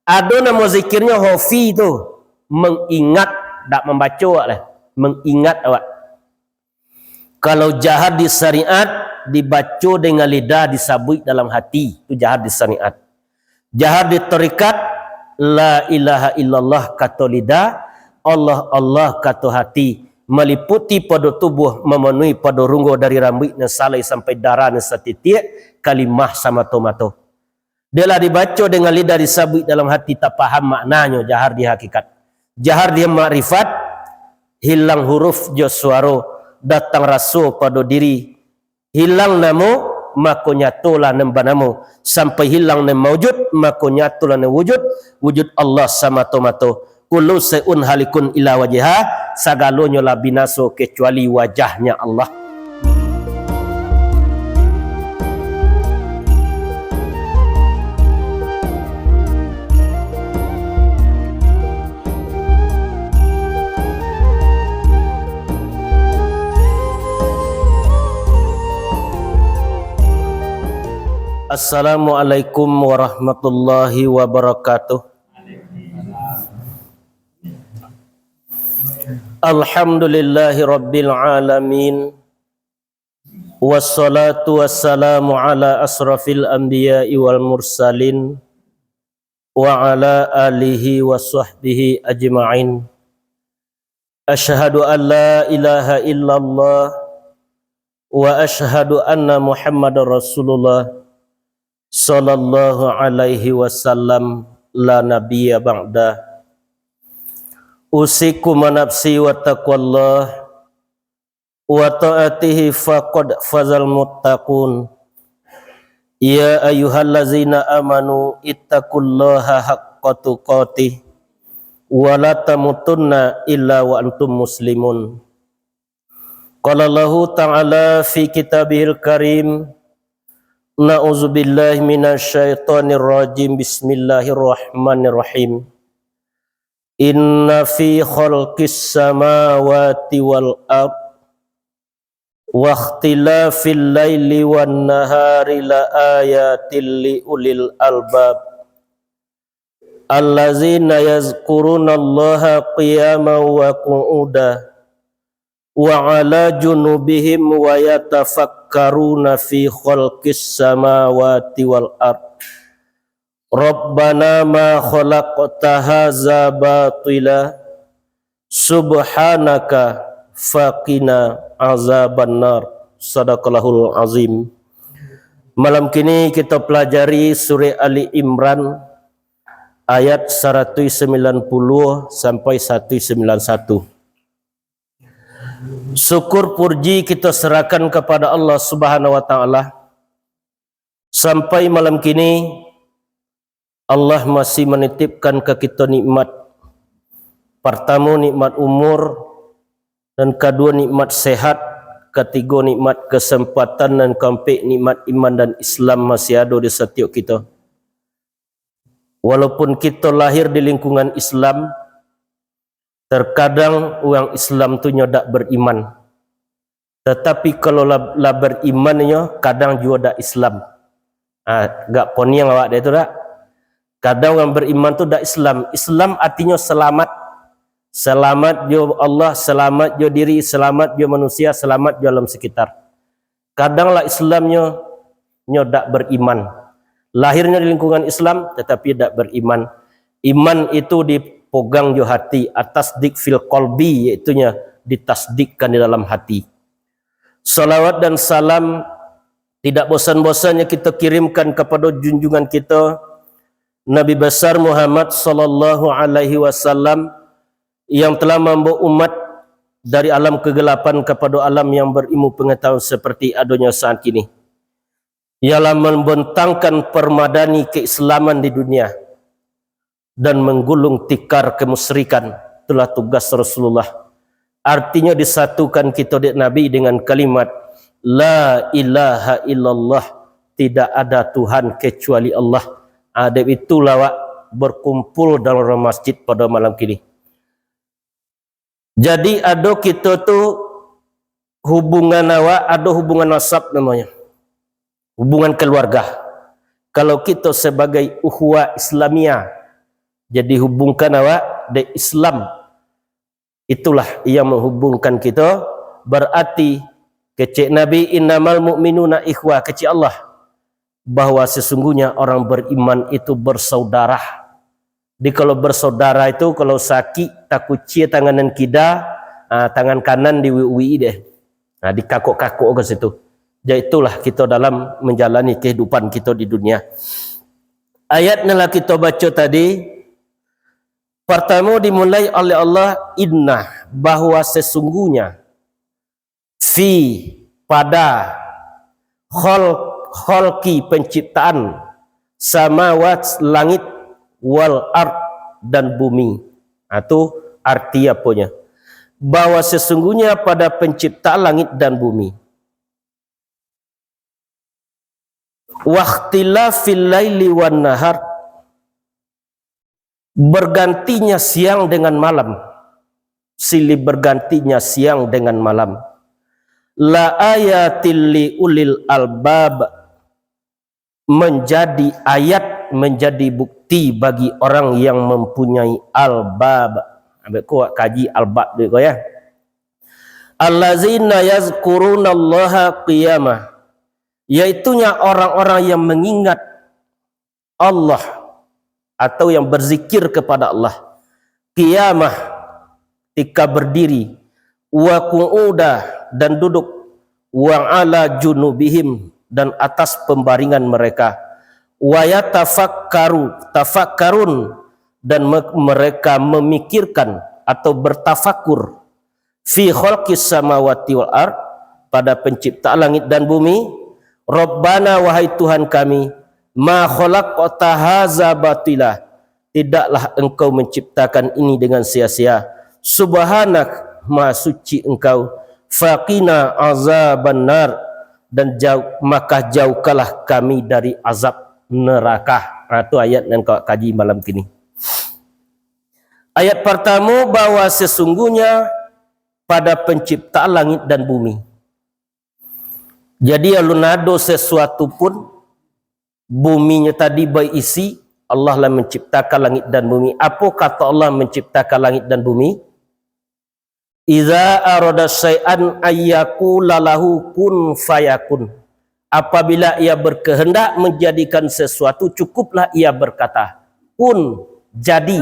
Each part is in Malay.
Ada nama zikirnya hofi tu, mengingat, tak membaca awak lah, mengingat awak. Kalau jahar di syariat dibaca dengan lidah, disabui dalam hati, itu jahar di syariat. Jahar di tarikat, la ilaha illallah kata lidah, Allah Allah kata hati, meliputi pada tubuh, memenuhi pada runggu dari rambut dan salai sampai darah dan setitik, kalimah sama tomato. Dia lah dibaca dengan lidah, disabui dalam hati, tak faham maknanya. Jahar di hakikat. Jahar dia makrifat, hilang huruf jo suara, datang rasa pada diri, hilang namo maka nyatulah nembah namo, sampai hilang nem maujud maka nyatulah nem wujud, wujud Allah sama tomato. Kullu sayun halikun ila wajha, sagalanya lah binasa kecuali wajahnya Allah. Assalamualaikum warahmatullahi wabarakatuh. Alhamdulillahi rabbil alamin. Wassalatu wassalamu ala asrafil anbiya'i wal mursalin wa ala alihi wa sahbihi ajma'in. Asyhadu an la ilaha illallah wa asyhadu anna Muhammadar Rasulullah sallallahu alaihi wasallam la nabiyya ba'da. Usikum nafsi wa taqwallah wa ta'atihi faqad fazal muttaqun. Ya ayyuhallazina amanu ittaqullaha haqqa tuqatih wa la tamutunna illa wa antum muslimun. Qala Allahu ta'ala fi kitabihil karim, na'udzubillahi minasyaitonir rajim. Bismillahirrahmanirrahim. Inna fi khalqis samawati wal ard wa ikhtilafil laili wan nahari la ayatil li ulil albab allazina yazkurunallaha qiyaman wa qu'udan wa ala junubihim wa yatafakkaruna fi khalqis samawati wal ard. Rabbana ma khalaqta hadza batila subhanaka faqina azabannar. Sadaqallahul azim. Malam kini kita pelajari surah Ali Imran ayat 190 sampai 191. Syukur puji kita serahkan kepada Allah Subhanahu wa taala. Sampai malam kini Allah masih menitipkan ke kita nikmat. Pertama nikmat umur, dan kedua nikmat sehat, ketiga nikmat kesempatan, dan keempat nikmat iman dan Islam masih ada di setiap kita. Walaupun kita lahir di lingkungan Islam, terkadang orang Islam tu nyodak beriman. Tetapi kalau lah berimannya, kadang juga dak Islam. Gak poniang awak dia tu tak? Kadang orang beriman tu dak Islam. Islam artinya selamat. Selamat jo Allah, selamat jo diri, selamat jo manusia, selamat jo alam sekitar. Kadang lah Islamnya nyodak beriman. Lahirnya di lingkungan Islam tetapi dak beriman. Iman itu dipegang jo hati, atas dik fil qalbi, yaitunya ditasdikkan di dalam hati. Salawat dan salam tidak bosan-bosannya kita kirimkan kepada junjungan kita Nabi besar Muhammad sallallahu alaihi wasallam, yang telah membawa umat dari alam kegelapan kepada alam yang berilmu pengetahuan seperti adanya saat kini. Ialah membentangkan permadani keislaman di dunia dan menggulung tikar kemusyrikan. Itulah tugas Rasulullah. Artinya disatukan kita dengan Nabi dengan kalimat la ilaha illallah, tidak ada Tuhan kecuali Allah. Adab itulah awak berkumpul dalam masjid pada malam kini. Jadi ada kita tu hubungan awak, ada hubungan nasab namanya, hubungan keluarga. Kalau kita sebagai ukhuwah Islamiyah, Jadi hubungkan awak dengan Islam. Itulah yang menghubungkan kita. Berarti kecik Nabi innamal mu'minuna ikhwah, kecik Allah, bahwa sesungguhnya orang beriman itu bersaudara. Jadi kalau bersaudara itu, kalau sakit tak kuci tangan kida, tangan kanan diwi deh. Nah, dikakuk-kakuk ke situ. Jadi itulah kita dalam menjalani kehidupan kita di dunia. Ayat yang kita baca tadi, pertama dimulai oleh Allah, inna, bahwa sesungguhnya, fi, pada, kholki, penciptaan, samawat, langit, wal ard, dan bumi. Itu arti apanya? Bahwa sesungguhnya pada penciptaan langit dan bumi. Waqtilafil laili wan nahar, bergantinya siang dengan malam, silih bergantinya siang dengan malam. La ayatil li ulil albab, menjadi ayat, menjadi bukti bagi orang yang mempunyai albab. Ambil kuat kaji albab dulu ya. Allazina yazkurunallaha qiyamah, yaitunya orang-orang yang mengingat Allah atau yang berzikir kepada Allah qiyamah, ketika berdiri, wa qu'uda, dan duduk, wa ala junubihim, dan atas pembaringan mereka, wa tafakkarun, dan mereka memikirkan atau bertafakur, fi khalqis samawati wal ard, pada penciptaan langit dan bumi. Rabbana, wahai Tuhan kami, ma khalaqta hadza batila, tidaklah engkau menciptakan ini dengan sia-sia. Subhanak, maha suci engkau. Faqina azaban nar, dan maka jauhkanlah kami dari azab neraka. Itu ayat yang kau kaji malam kini. Ayat pertama, bahwa sesungguhnya pada penciptaan langit dan bumi. Jadi alunado sesuatu pun, buminya tadi berisi, Allah lah menciptakan langit dan bumi. Apa kata Allah menciptakan langit dan bumi? Iza arada syai'an ayyakula lahu kun fayakun. Apabila ia berkehendak menjadikan sesuatu, cukuplah ia berkata kun, jadi,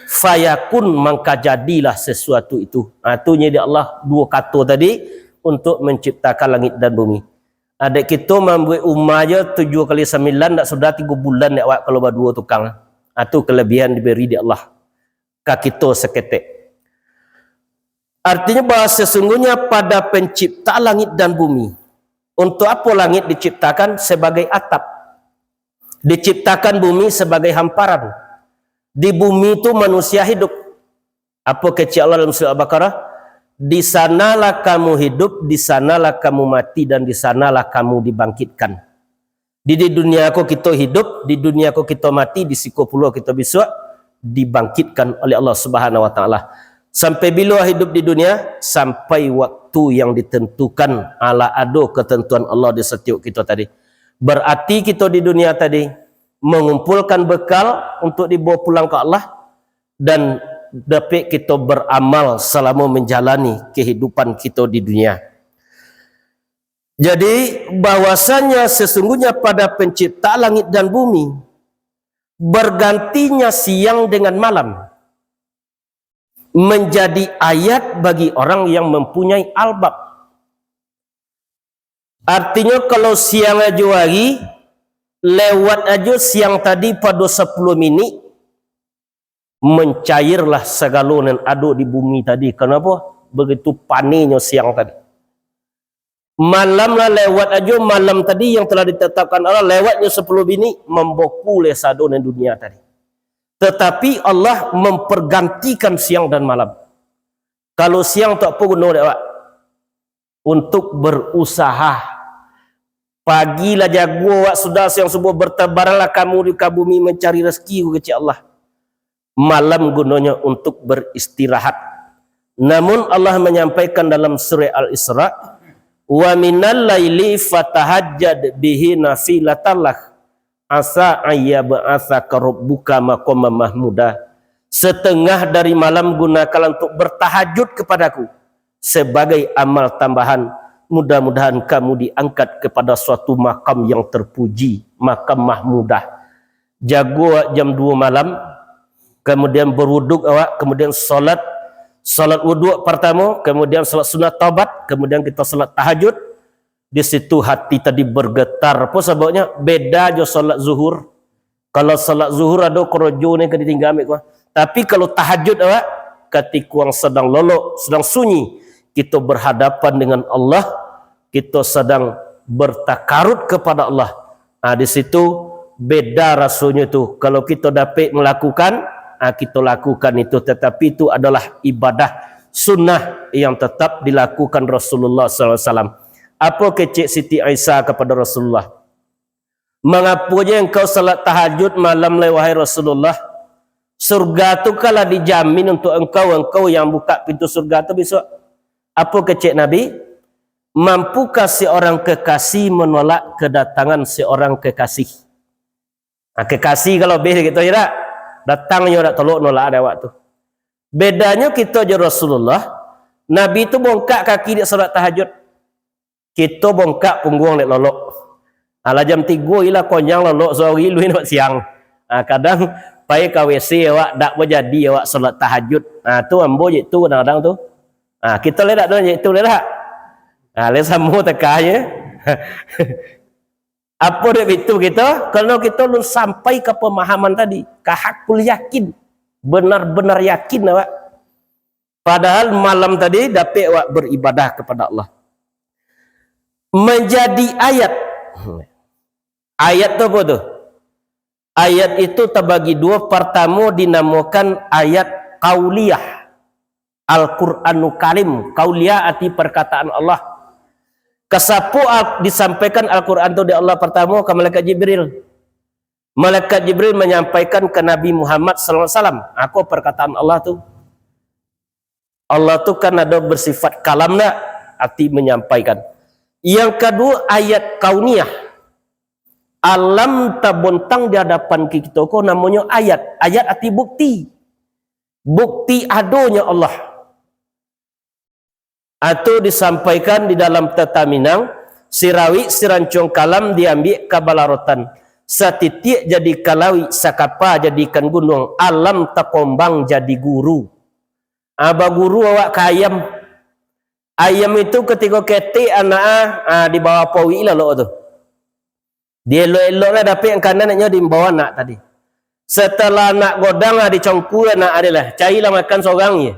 fayakun, maka jadilah sesuatu itu. Itunya di Allah dua kata tadi untuk menciptakan langit dan bumi. Adik kita membuat rumah aja 7 kali 9 tak sudah 3 bulan nak buat kalau berdua tukang. Itu kelebihan diberi di Allah. Kaki kita seketik. Artinya bahwa sesungguhnya pada penciptaan langit dan bumi. Untuk apa langit diciptakan? Sebagai atap. Diciptakan bumi sebagai hamparan. Di bumi itu manusia hidup. Apa kecil Allah dalam surah Al-Baqarah? Di sanalah kamu hidup, di sanalah kamu mati, dan di sanalah kamu dibangkitkan. Di dunia aku kita hidup, di dunia aku kita mati, di siku pula kita besok dibangkitkan oleh Allah Subhanahu wa taala. Sampai bila hidup di dunia? Sampai waktu yang ditentukan, ala ado ketentuan Allah di setiap kita tadi. Berarti kita di dunia tadi mengumpulkan bekal untuk dibawa pulang ke Allah, dan dapat kita beramal selama menjalani kehidupan kita di dunia. Jadi bahwasanya sesungguhnya pada penciptaan langit dan bumi, bergantinya siang dengan malam, menjadi ayat bagi orang yang mempunyai albab. Artinya kalau siang aja hari, lewat aja siang tadi pada 10 minit, mencairlah segala yang ada di bumi tadi. Kenapa? Begitu panenya siang tadi. Malamlah lewat aja malam tadi yang telah ditetapkan Allah, lewatnya 10 minit memboku le sadon dunia tadi. Tetapi Allah mempergantikan siang dan malam. Kalau siang tak apa guna lewat untuk berusaha. Pagilah jago wak sudah siang subuh, bertebaranlah kamu di bumi mencari rezeki kecil Allah. Malam gunanya untuk beristirahat. Namun Allah menyampaikan dalam surah Al-Isra, wa minal laili fatahajjad bihi nafilatan lak, asa ayyab'atsaka rabbuka maqaman mahmuda. Setengah dari malam gunakanlah untuk bertahajud kepadaku sebagai amal tambahan. Mudah-mudahan kamu diangkat kepada suatu makam yang terpuji, makam mahmudah. Jago jam 2 malam, kemudian berwuduk awak, kemudian solat wuduk pertama, kemudian solat sunat taubat, kemudian kita solat tahajud. Di situ hati tadi bergetar. Apa sebabnya? Beda jo solat zuhur. Kalau solat zuhur ada korojo ni kena ditinggal ambil. Tapi kalau tahajud awak, ketika orang sedang lolok, sedang sunyi, kita berhadapan dengan Allah, kita sedang bertakarut kepada Allah. Di situ beda rasanya tu. Kalau kita dapat melakukan, kita lakukan itu. Tetapi itu adalah ibadah sunnah yang tetap dilakukan Rasulullah SAW. Apa kecik Siti Aisyah kepada Rasulullah? Mengapanya engkau salat tahajud malam wahai Rasulullah? Surga tu kalau dijamin untuk engkau yang buka pintu surga tu besok. Apa kecik Nabi? Mampukah seorang kekasih menolak kedatangan seorang kekasih? Kekasih kalau beda gitu ya, datangnya tak tolak nolak ada waktu. Bedanya kita je Rasulullah, Nabi tu bongkak kaki di salat tahajud. Kita bongkak punggung nek lolok. Ala jam 3 ialah konjang lolok sore lu nak siang. Kadang pai ka WC awak dak berjadi awak solat tahajud. Tu ambo je tu kadang-kadang tu. Kita le dak je tu le dak. Le samu tekanya. Apa dia itu kita? Kalau kita lu sampai ke pemahaman tadi, ka hakul yakin, benar-benar yakin awak. Padahal malam tadi dapat awak beribadah kepada Allah. Menjadi ayat. Ayat tu apa tu? Ayat itu terbagi dua. Pertama dinamakan ayat qauliyah. Al-Qur'anul Karim. Qauliyah arti perkataan Allah. Kesapu disampaikan Al-Quran itu di Allah pertama ke Malaikat Jibril. Malaikat Jibril menyampaikan ke Nabi Muhammad SAW. Aku perkataan Allah tu. Allah tu kan ada bersifat kalam nak, arti menyampaikan. Yang kedua ayat kauniyah. Alam tabontang di hadapan kita ko namanya ayat. Ayat arti bukti. Bukti adanya Allah. Atau disampaikan di dalam Tata Minang, sirawi sirancung kalam diambil kabalaratan. Satitik jadi kalawi, sakapa jadikan gunung, alam takombang jadi guru. Aba guru awak ke ayam. Ayam itu ketika ketik anak di bawah pawi lalu tu. Dia elok-elok lah dapat yang kanan naknya di bawah nak tadi. Setelah nak godang dicongku nak adalah carilah makan seorang je.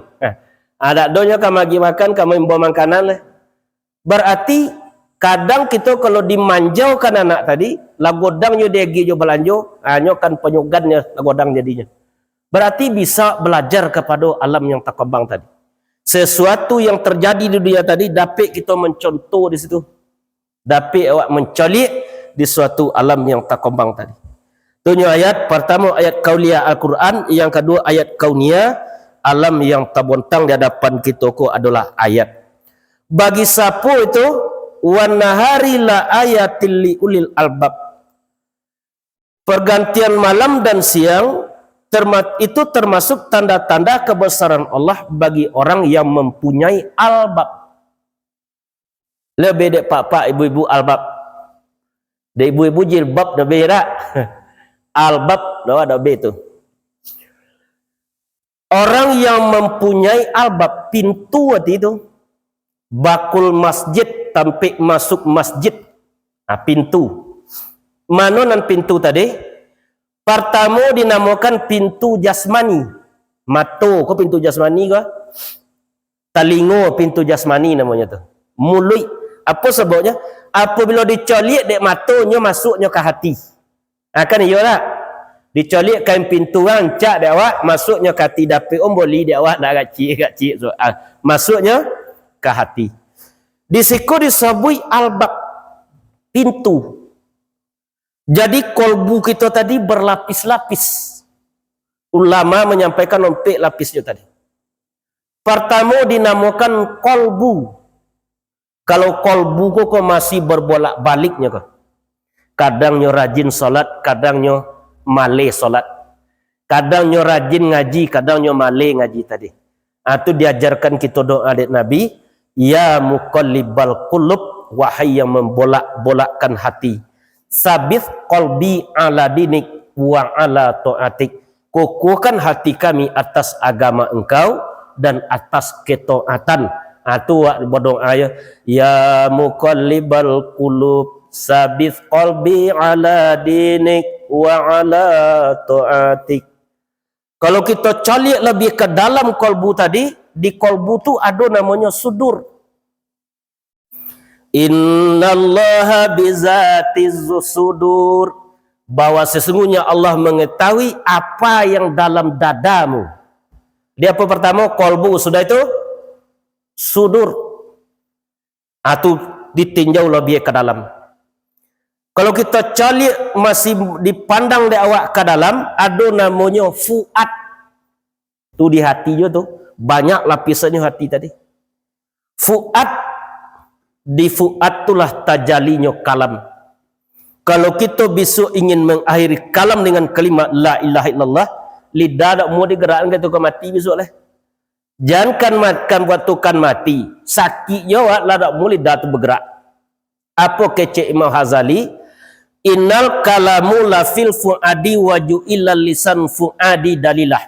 Ada donya kamu lagi makan kamu bawa makanan lah. Berarti kadang kita kalau dimanjaukan anak tadi, lah godangnya dia pergi belanjo, hanya kan penyugannya lah godang jadinya. Berarti bisa belajar kepada alam yang tak kembang tadi. Sesuatu yang terjadi di dunia tadi dapat kita mencontoh di situ. Dapat awak mencolik di suatu alam yang tak kembang tadi. Tunya ayat pertama ayat kauliyah Al-Quran, yang kedua ayat kauniyah, alam yang tabontang di hadapan kita ko adalah ayat. Bagi siapa itu wan nahari la ayatil li ulil albab. Pergantian malam dan siang itu termasuk tanda-tanda kebesaran Allah bagi orang yang mempunyai albab. Lebih dek pak-pak ibu-ibu albab. Dek ibu-ibu jilbab dah berak. Albab dah ada itu. Orang yang mempunyai albab, pintu itu bakul masjid sampai masuk masjid. Pintu. Mana nan pintu tadi? Pertama dinamakan pintu jasmani. Mato ko pintu jasmani ko? Talingo pintu jasmani namanya tu. Mulut. Apa sebabnya? Apabila dicolik dek matonya masuknya ke hati. Kan iya tak? Dicolik kain pintu rancak dek awak masuknya ke hati, dapat boli dek awak nak gacik so, masuknya ke hati. Di siku disebut albab, pintu. Jadi kolbu kita tadi berlapis-lapis. Ulama menyampaikan untuk lapisnya tadi. Pertama dinamakan kolbu. Kalau kolbu kok masih berbolak-baliknya kok. kadangnya rajin solat, kadangnya male solat, kadangnya rajin ngaji, kadangnya male ngaji tadi. Itu diajarkan kita doa dari Nabi, ya muqallibal qulub, wahai yang membolak-bolakkan hati, sabith qalbi ala dinik wa ala ta'atik, kukuhkan hati kami atas agama engkau dan atas ketaatan. Itu berdoa ya muqallibal qulub, sabith qalbi ala dinik wa ala ta'atik. Kalau kita calik lebih ke dalam kolbu tadi, di kolbu tu ada namanya sudur. Innallaha bizatiz sudur, bahwa sesungguhnya Allah mengetahui apa yang dalam dadamu. Dia apa pertama? Kolbu, sudah itu sudur. Atau ditinjau lebih ke dalam. Kalau kita calik masih dipandang di awak ke dalam, ada namanya fuad. Tu di hati juga tu. Banyak lapisannya hati tadi. Fuad, di fuad itulah tajalinya kalam. Kalau kita besok ingin mengakhiri kalam dengan kalimat la ilaha illallah, lidah tak mau digerakkan ke tukang mati besok lah. Jangan makan buat tukang mati. Sakitnya lah tak mau lidah tu bergerak. Apa kecek Imam Ghazali? Innal kalamu la fil fuadi waju illal lisan fuadi dalilah,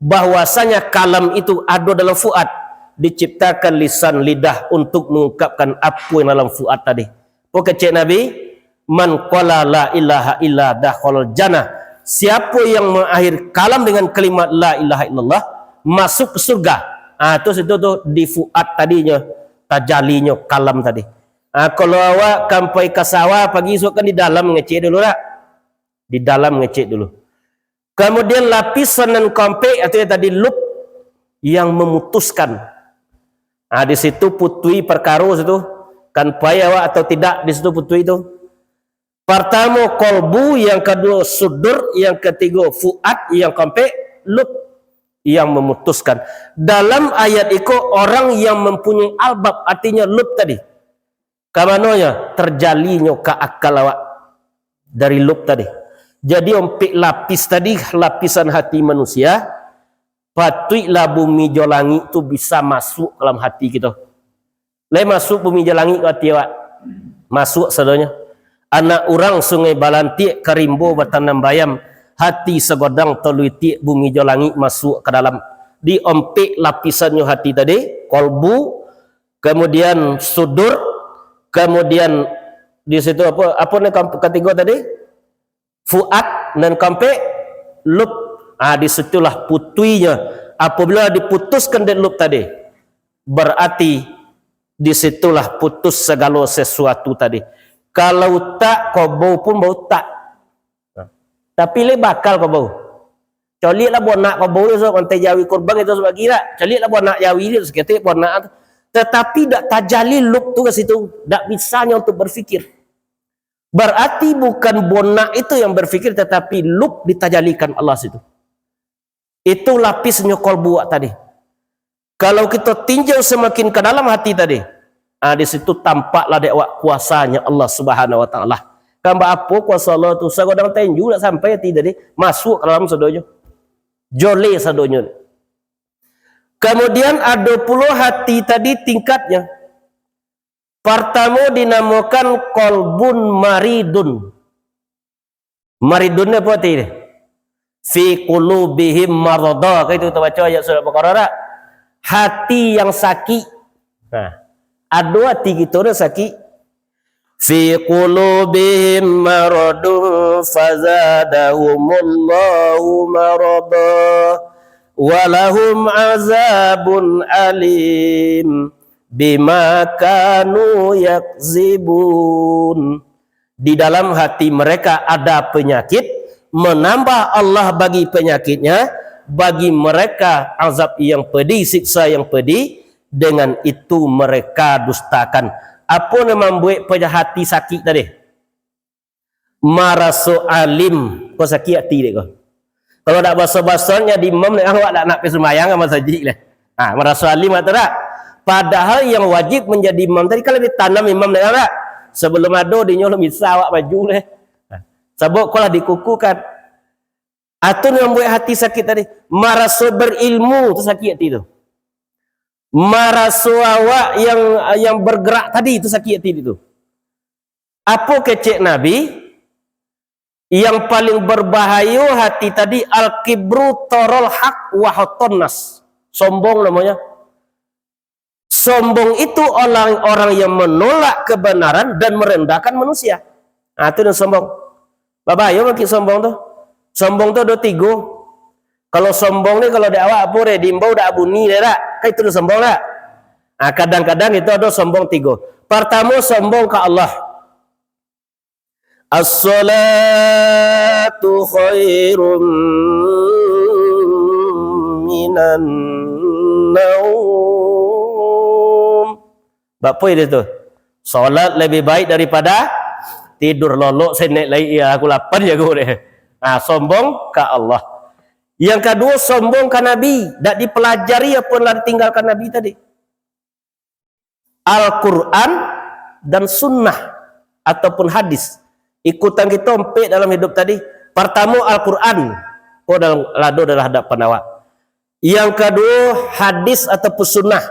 bahwasanya kalam itu ada dalam fuad, diciptakan lisan lidah untuk mengungkapkan apa yang dalam fuad tadi. Pokok Nabi, man qala la ilaha illa dakhalal jannah, siapa yang mengakhir kalam dengan kalimat la ilaha illallah masuk ke surga. Terus itu tu di fuad tadinya, tajalinya kalam tadi. Kalau awak sampai ke sawah pagi esok kan di dalam ngecek dulu tak? Di dalam ngecek dulu. Kemudian lapisan dan kompek atau tadi lup yang memutuskan. Di situ putui perkara situ kan payah awak atau tidak di situ putui itu. Pertama kolbu, yang kedua sudur, yang ketiga fuad, yang kompek lup yang memutuskan. Dalam ayat itu orang yang mempunyai albab artinya lup tadi. Kamananya terjalinya ke akal awak dari lub tadi. Jadi ompik lapis tadi, lapisan hati manusia, patutlah bumi jolangi itu bisa masuk dalam hati kita. Lai masuk bumi jolangi ke hati awak, masuk sadanya. Anak orang sungai Balantik Karimbo Batanam Bayam, hati segodang teluitik bumi jolangi masuk ke dalam. Di ompik lapisannya hati tadi, kolbu, kemudian sudur, kemudian di situ apa nih ketiga tadi? Fuad dan kampe lub. Disitulah putuinya. Apabila diputuskan dari lub tadi, berarti disitulah putus segala sesuatu tadi. Kalau tak kau bau pun bau tak. Tapi le bakal kau bau. Colik lah buat nak kau bau itu kontai jawi korban itu sebagai lah. Colik lah buat nak jawi itu seketik buat nak. Tetapi tak tajali lub tu ke situ, tak bisanya untuk berfikir. Berarti bukan bonak itu yang berfikir, tetapi lub ditajalikan Allah situ. Itu lapisnya kolbu tadi. Kalau kita tinjau semakin ke dalam hati tadi, di situ tampaklah dewa kuasanya Allah Subhanahu Wa Taala. Kamba apa kuasa Allah tu? Segodang tenju tak sampai hati tadi masuk ke dalam sadonya, jole sadonya. Kemudian ada puluh hati tadi tingkatnya. Pertama dinamakan kolbun maridun. Maridun apa arti ini? Fi qulubihim maradha. Itu kita baca ayat surah Al-Baqarah. Hati yang sakit. Ada hati kita yang sakit. Fi qulubihim maradun fazadahumullahu maradha. Walahum azabun alim bima kanu yakzibun. Di dalam hati mereka ada penyakit, menambah Allah bagi penyakitnya, bagi mereka azab yang pedih, siksa yang pedih, dengan itu mereka dustakan. Apa yang membuat hati sakit tadi? Marasu alim. Kau sakit hati dia kau. Kalau tak bahasa-bahasanya di imam ni awak nak pergi sembahyang sama saja lah. Merasa alim atau tak? Padahal yang wajib menjadi imam tadi kalau ditanam imam ni tak? Sebelum ada dia nyolong bisa awak baju leh. Sabuk kolah dikukukan. Atau yang buat hati sakit tadi, maraso berilmu tu sakit hati tu. Maraso awak yang bergerak tadi itu sakit hati itu. Apa kecek Nabi? Yang paling berbahaya hati tadi al-kibru torol haq wa hotonnas. Sombong namanya. Sombong itu orang-orang yang menolak kebenaran dan merendahkan manusia. Nah, itu sombong. Bahaya makin sombong tu. Sombong tu ada 3. Kalau sombong ni kalau dia awak apa dimbau dak bunyi dia tak? Kan itu sombong tak? Nah, kadang-kadang itu ada sombong 3. Pertama sombong ke Allah. As-salatu khairum minan naum. Apa dia tu? Salat lebih baik daripada tidur. Lolok saya naik lagi ya, aku lapar ya aku deh. Nah, sombong ke Allah. Yang kedua sombong ke Nabi, tak dipelajari apa yang ditinggalkan Nabi tadi. Al-Quran dan sunnah ataupun hadis. Ikutan kita empik dalam hidup tadi. Pertama Al-Quran, dalam lado adalah hadapan awak. Yang kedua hadis ataupun sunnah.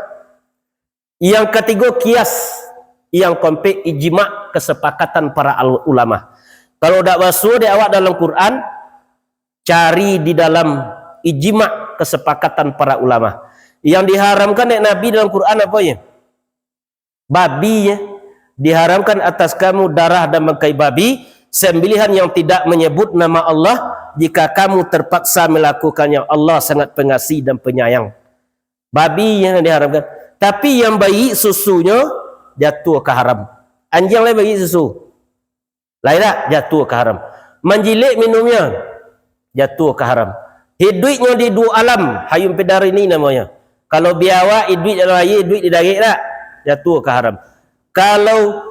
Yang ketiga kias. Yang keempat ijma' kesepakatan para ulama. Kalau tak basuh di awak dalam Quran, cari di dalam ijma' kesepakatan para ulama. Yang diharamkan oleh Nabi dalam Quran apa ya? Babi ya. Diharamkan atas kamu darah dan bangkai babi, sembelihan yang tidak menyebut nama Allah, jika kamu terpaksa melakukannya. Allah sangat pengasih dan penyayang. Babi yang diharamkan. Tapi yang bayi susunya jatuh ke haram. Anjing lain bagi susu. Lain tak? Jatuh ke haram. Menjilik minumnya jatuh ke haram. Hidupnya di 2 alam, hayum pedar ini namanya. Kalau biawak hidup dalam air, hidup di darat tak? Jatuh ke haram. Kalau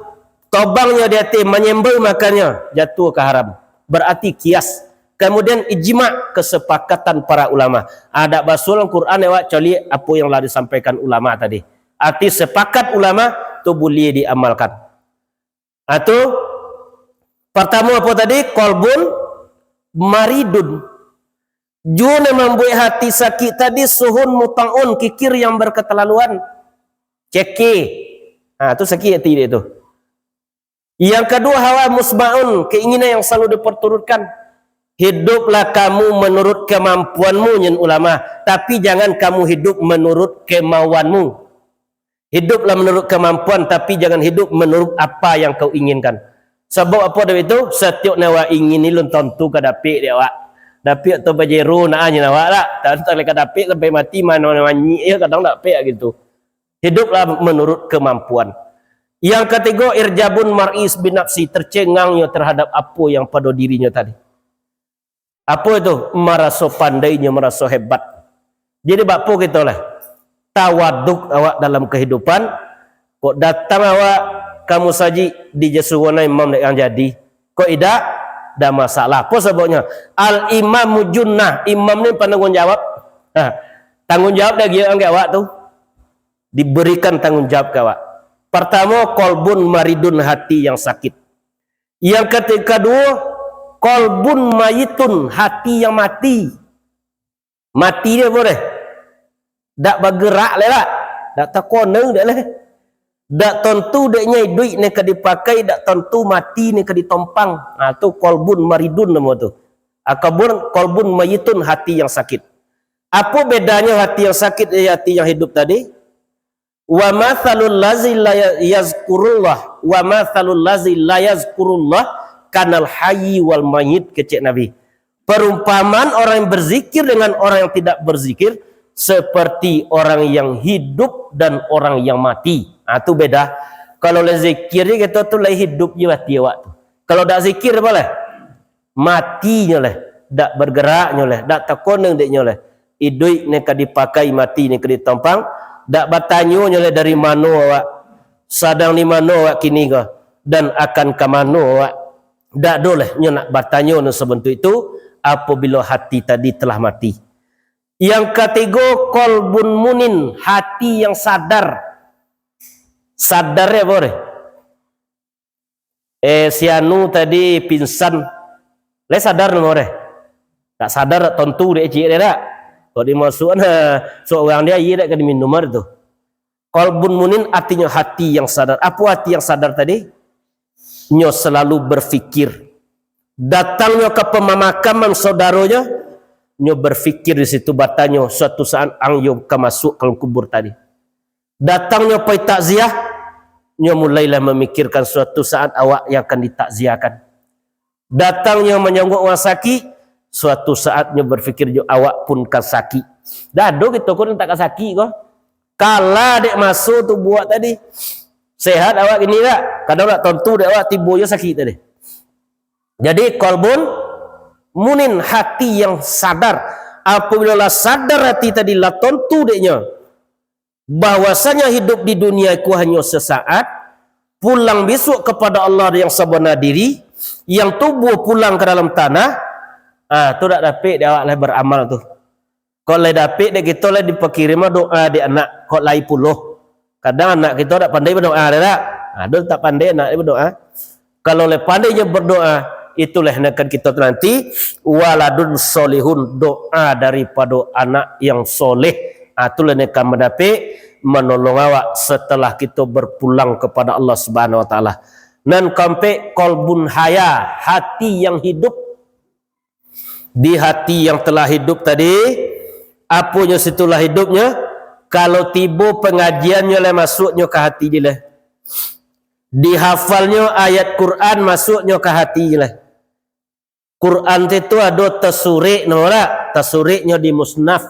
tobangnya di atas menyembel makannya, jatuh ke haram. Berarti kias. Kemudian ijma' kesepakatan para ulama. Ada basuh dalam Quran lewat cali apa yang telah disampaikan ulama tadi. Arti sepakat ulama tu boleh diamalkan. Atau pertama apa tadi? Qalbun maridun. Juna membuat hati sakit tadi suhun muta'un, kikir yang berketerlaluan. Ceki. Itu sakit hati dia tu. Yang kedua hawa musma'un, keinginan yang selalu diperturutkan. Hiduplah kamu menurut kemampuanmu nyen ulama, tapi jangan kamu hidup menurut kemauanmu. Hiduplah menurut kemampuan, tapi jangan hidup menurut apa yang kau inginkan. Sebab apa dia itu? Setiap nawa ingin ni lun tentu ke dapik dia awak. Dapik atau bajeru nak aja awak lah. Tak leka dapik sampai mati mana-mana nyi ya kadang dapik gitu. Hiduplah menurut kemampuan. Yang ketiga irjabun mar'is bin nafsi, tercengangnya terhadap apa yang pada dirinya tadi. Apa itu? Merasa pandainya, merasa hebat. Jadi apa kita lah? Tawaduk awak dalam kehidupan. Kok datang awak kamu saji di Jesuwana imam yang jadi. Kok tidak? Ada masalah. Apa sebabnya? Al-imamu junnah. Imam ni penanggung jawab. Tanggung jawab dah dia angkat awak tu. Diberikan tanggung jawab ke awak. Pertama, kolbun maridun, hati yang sakit. Yang kedua, kolbun mayitun, hati yang mati. Mati dia boleh. Tak bergerak lah. Tak terkoneng dia lah. Tak tentu dia nyai duit ni ke dipakai, tak tentu mati ni ke ditompang. Tu kolbun maridun nama tu. Kolbun mayitun, hati yang sakit. Apa bedanya hati yang sakit dan hati yang hidup tadi? Wa mathalul lazi la yazkurullah wa mathalul lazi la yazkurullah kanal hayy wal mayyit, kecek Nabi. Perumpamaan orang yang berzikir dengan orang yang tidak berzikir seperti orang yang hidup dan orang yang mati. Itu beda. Kalau le zikir kita tu le hidup je mati awak tu. Kalau dak zikir apa le? Matinya le, dak bergeraknya le, dak terkoneng deknya le. Idui ni ka dipakai, mati ni ka ditompang. Tak bertanya oleh dari mana awak, sadang di mana awak kini ke, dan akan ke mana awak. Tak boleh nak bertanya sebentuk itu apabila hati tadi telah mati. Yang ketiga, kolbun munin, hati yang sadar. Sadar ya boleh. Si Anu tadi pingsan Le sadar nama deh. Tak sadar tentu dia cik dia tak. Kalau dia masuk seorang dia iya tak kena minum tu. Qalbun munin artinya hati yang sadar. Apa hati yang sadar tadi? Nyo selalu berfikir. Datangnya ke pemakaman saudaranya, nyo berfikir di situ batanyo suatu saat angyo ke masuk ke kubur tadi. Datangnya pai takziah, nyo mulailah memikirkan suatu saat awak yang akan ditakziahkan. Datangnya menyambut orang sakit, suatu saatnya berfikir jo awak pun kan sakit. Dado gitu kau tak kan sakit kau. Kala dek masuk tu buat tadi. Sehat awak gini tak? Kadang nak tentu dek awak tiba je sakit tadi. Jadi qalbun munin hati yang sadar. Apabila sadar hati tadi lah tentu deknya bahwasanya hidup di dunia itu hanya sesaat, pulang besok kepada Allah yang sebenar diri, yang tubuh pulang ke dalam tanah. Tu tak dapat dia awak lah beramal tu. Kalau lah dapat dia kita lah diperkirim doa di anak kok lai puluh. Kadang anak kita tak pandai berdoa dia tak. Dia tak pandai anak dia berdoa. Kalau le pandainya berdoa, itulah akan kita nanti waladun solihun, doa daripada anak yang soleh. Itulah yang akan mendapat menolong awak setelah kita berpulang kepada Allah Subhanahu Wa Taala. Dan sampai qalbun haya, hati yang hidup. Di hati yang telah hidup tadi, apanya situlah hidupnya. Kalau tiba pengajiannya lah masuknya ke hati je lah. Dihafalnya ayat Quran masuknya ke hati je lah. Quran itu ada tersurik nora, tersuriknya di musnaf.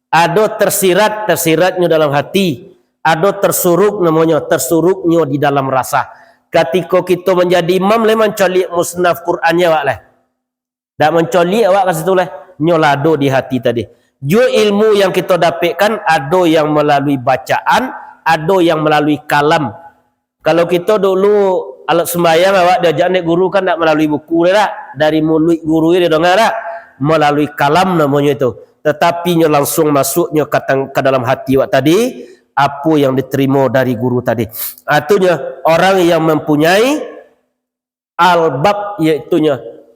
Ada tersiratnya dalam hati. Ada tersuruk namanya, tersuruknya di dalam rasa. Ketika kita menjadi imam le mencoli musnaf Qurannya awak lah. Tak mencoli awak kat situ lah. Nyolado di hati tadi. Jo ilmu yang kita dapatkan ada yang melalui bacaan, ada yang melalui kalam. Kalau kita dulu alat sembahyang awak diajak nek guru kan tak melalui buku tak, dari mulut guru dia dengar tak, melalui kalam namanya itu. Tetapi nyo langsung masuknya ke dalam hati awak tadi, apa yang diterima dari guru tadi. Artinya orang yang mempunyai albab, iaitu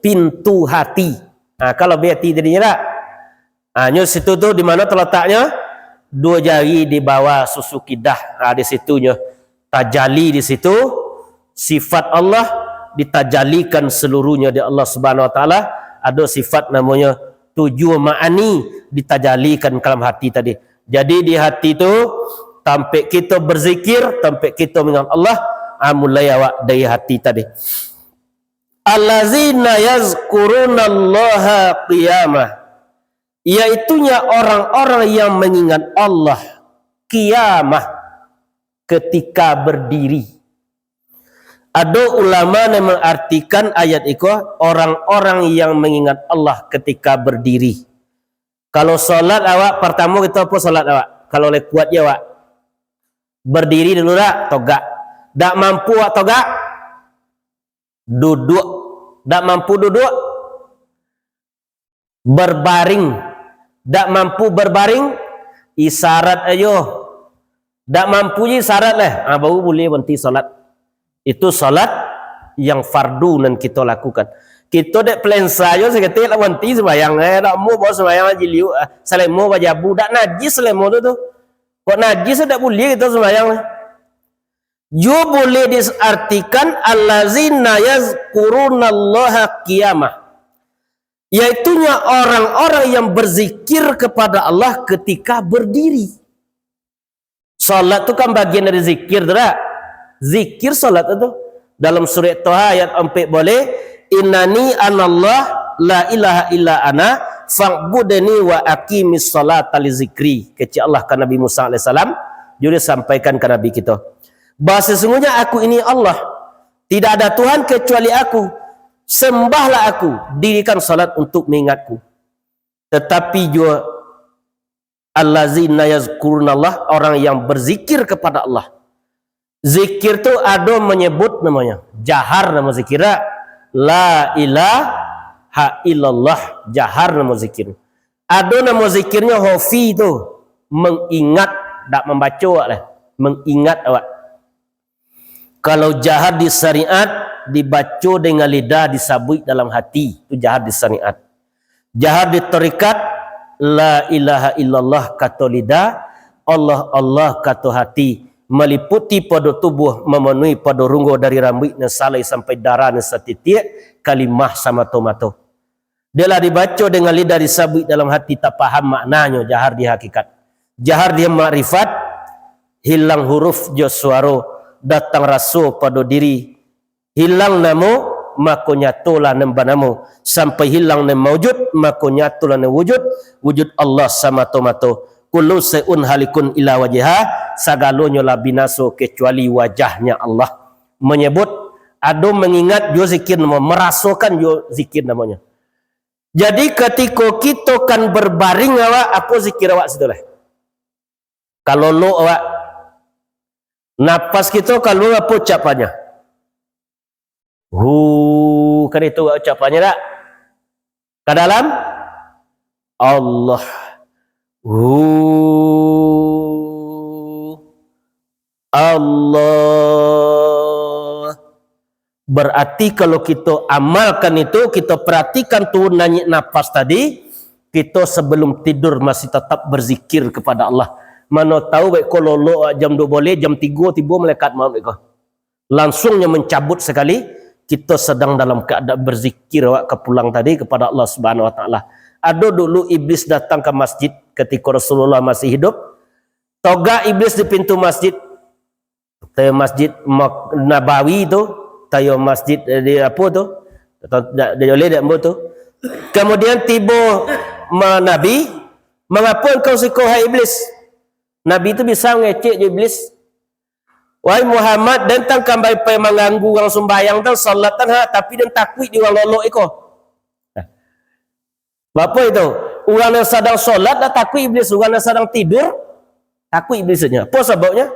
pintu hati. Kalau hati tadinya tak. Nyo situ tu di mana terletaknya? Dua jari di bawah susu kidah. Di situnya tajali di situ. Sifat Allah ditajalikan seluruhnya di Allah Subhanahu Wa Taala. Ada sifat namanya 7 ma'ani ditajalikan dalam hati tadi. Jadi di hati tu sampai kita berzikir, sampai kita mengingat Allah, mulai awak dari hati tadi. Allazina yazkurunallaha qiyamah. Iaitunya orang-orang yang mengingat Allah qiyamah, ketika berdiri. Ada ulama yang mengartikan ayat itu orang-orang yang mengingat Allah ketika berdiri. Kalau solat awak pertama kita apa solat awak? Kalau le kuat ya awak berdiri dulu tak? Togak. Tak mampu awak togak? Duduk. Tak mampu duduk? Berbaring. Tak mampu berbaring, isyarat ayo. Tak mampu isyarat lah. Baru boleh berhenti solat. Itu solat yang fardu dan kita lakukan. Kita dek plan saja seketik lah berhenti sembahyang. Tak mau bawa sembahyang aja liu. Selemo bajabu. Tak najis selemo tu. Kok najis tak boleh kita sembahyang lah. Jo boleh disartikan allazina yazkurunallaha qiyamah. Iaitunya orang-orang yang berzikir kepada Allah ketika berdiri. Salat itu kan bagian dari zikir, tak? Zikir salat itu. Dalam surat Toha ayat 4 boleh, innani anallah la ilaha illa ana fa'budni wa aqimis salata li zikri. Kecil Allah ke Nabi Musa AS juga sampaikan ke Nabi kita. Bahawa sesungguhnya aku ini Allah. Tidak ada Tuhan kecuali aku. Sembahlah aku, dirikan salat untuk mengingatku. Tetapi juga allazina yazkurunallah, orang yang berzikir kepada Allah. Zikir tu ada menyebut namanya jahar, nama zikir. La ilaha illallah, jahar nama zikir. Ada nama zikirnya hofi tu, mengingat, tak membaca awak lah, mengingat awak. Kalau jahar di syariat dibaca dengan lidah, disabui dalam hati. Itu jahar di syariat. Jahar di tarikat, la ilaha illallah kata lidah, Allah Allah kata hati, meliputi pada tubuh, memenuhi pada runggu dari rambut dan salai sampai darah dan setitik, kalimah sama tomato. Dia lah dibaca dengan lidah, disabui dalam hati, tak faham maknanya. Jahar di hakikat. Jahar dia makrifat, hilang huruf jo suara, datang rasa pada diri, hilang namo maka nyatulah nembah namo, sampai hilang nem maujud maka nyatulah nem wujud, wujud Allah sama tomato. Kullu sayun halikun ila wajha, sagalanya lah binaso kecuali wajahnya Allah. Menyebut ado mengingat jo zikir nama, merasakan jo zikir namanya. Jadi ketika kita kan berbaring awak, apa zikir awak situlah? Kalau lo awak napas kita, kalau apa ucapannya? Kan itu ucapannya tak? Ke dalam Allah. Allah. Berarti kalau kita amalkan itu, kita perhatikan tu nyanyi nafas tadi, kita sebelum tidur masih tetap berzikir kepada Allah. Mana tahu baik kalau lo jam 2 boleh, jam 3 tiba malaikat maut mereka. Langsungnya mencabut sekali, kita sedang dalam keadaan berzikir awak kepulang tadi kepada Allah Subhanahu wa taala. Ada dulu iblis datang ke masjid ketika Rasulullah masih hidup. Toga iblis di pintu masjid. Tayo Masjid Nabawi itu, tayo masjid di apa tu? Dia oleh dak tu. Kemudian tiba Nabi, mengapa engkau siko hai iblis? Nabi itu bisa ngecek je iblis. Wahai Muhammad, dan tang kambai pe mengganggu orang sembahyang tang salat tang tapi dan takut di orang lolok iko. Apa itu? Orang yang sedang solat dah takut iblis, orang yang sedang tidur takut iblisnya. Apa sebabnya?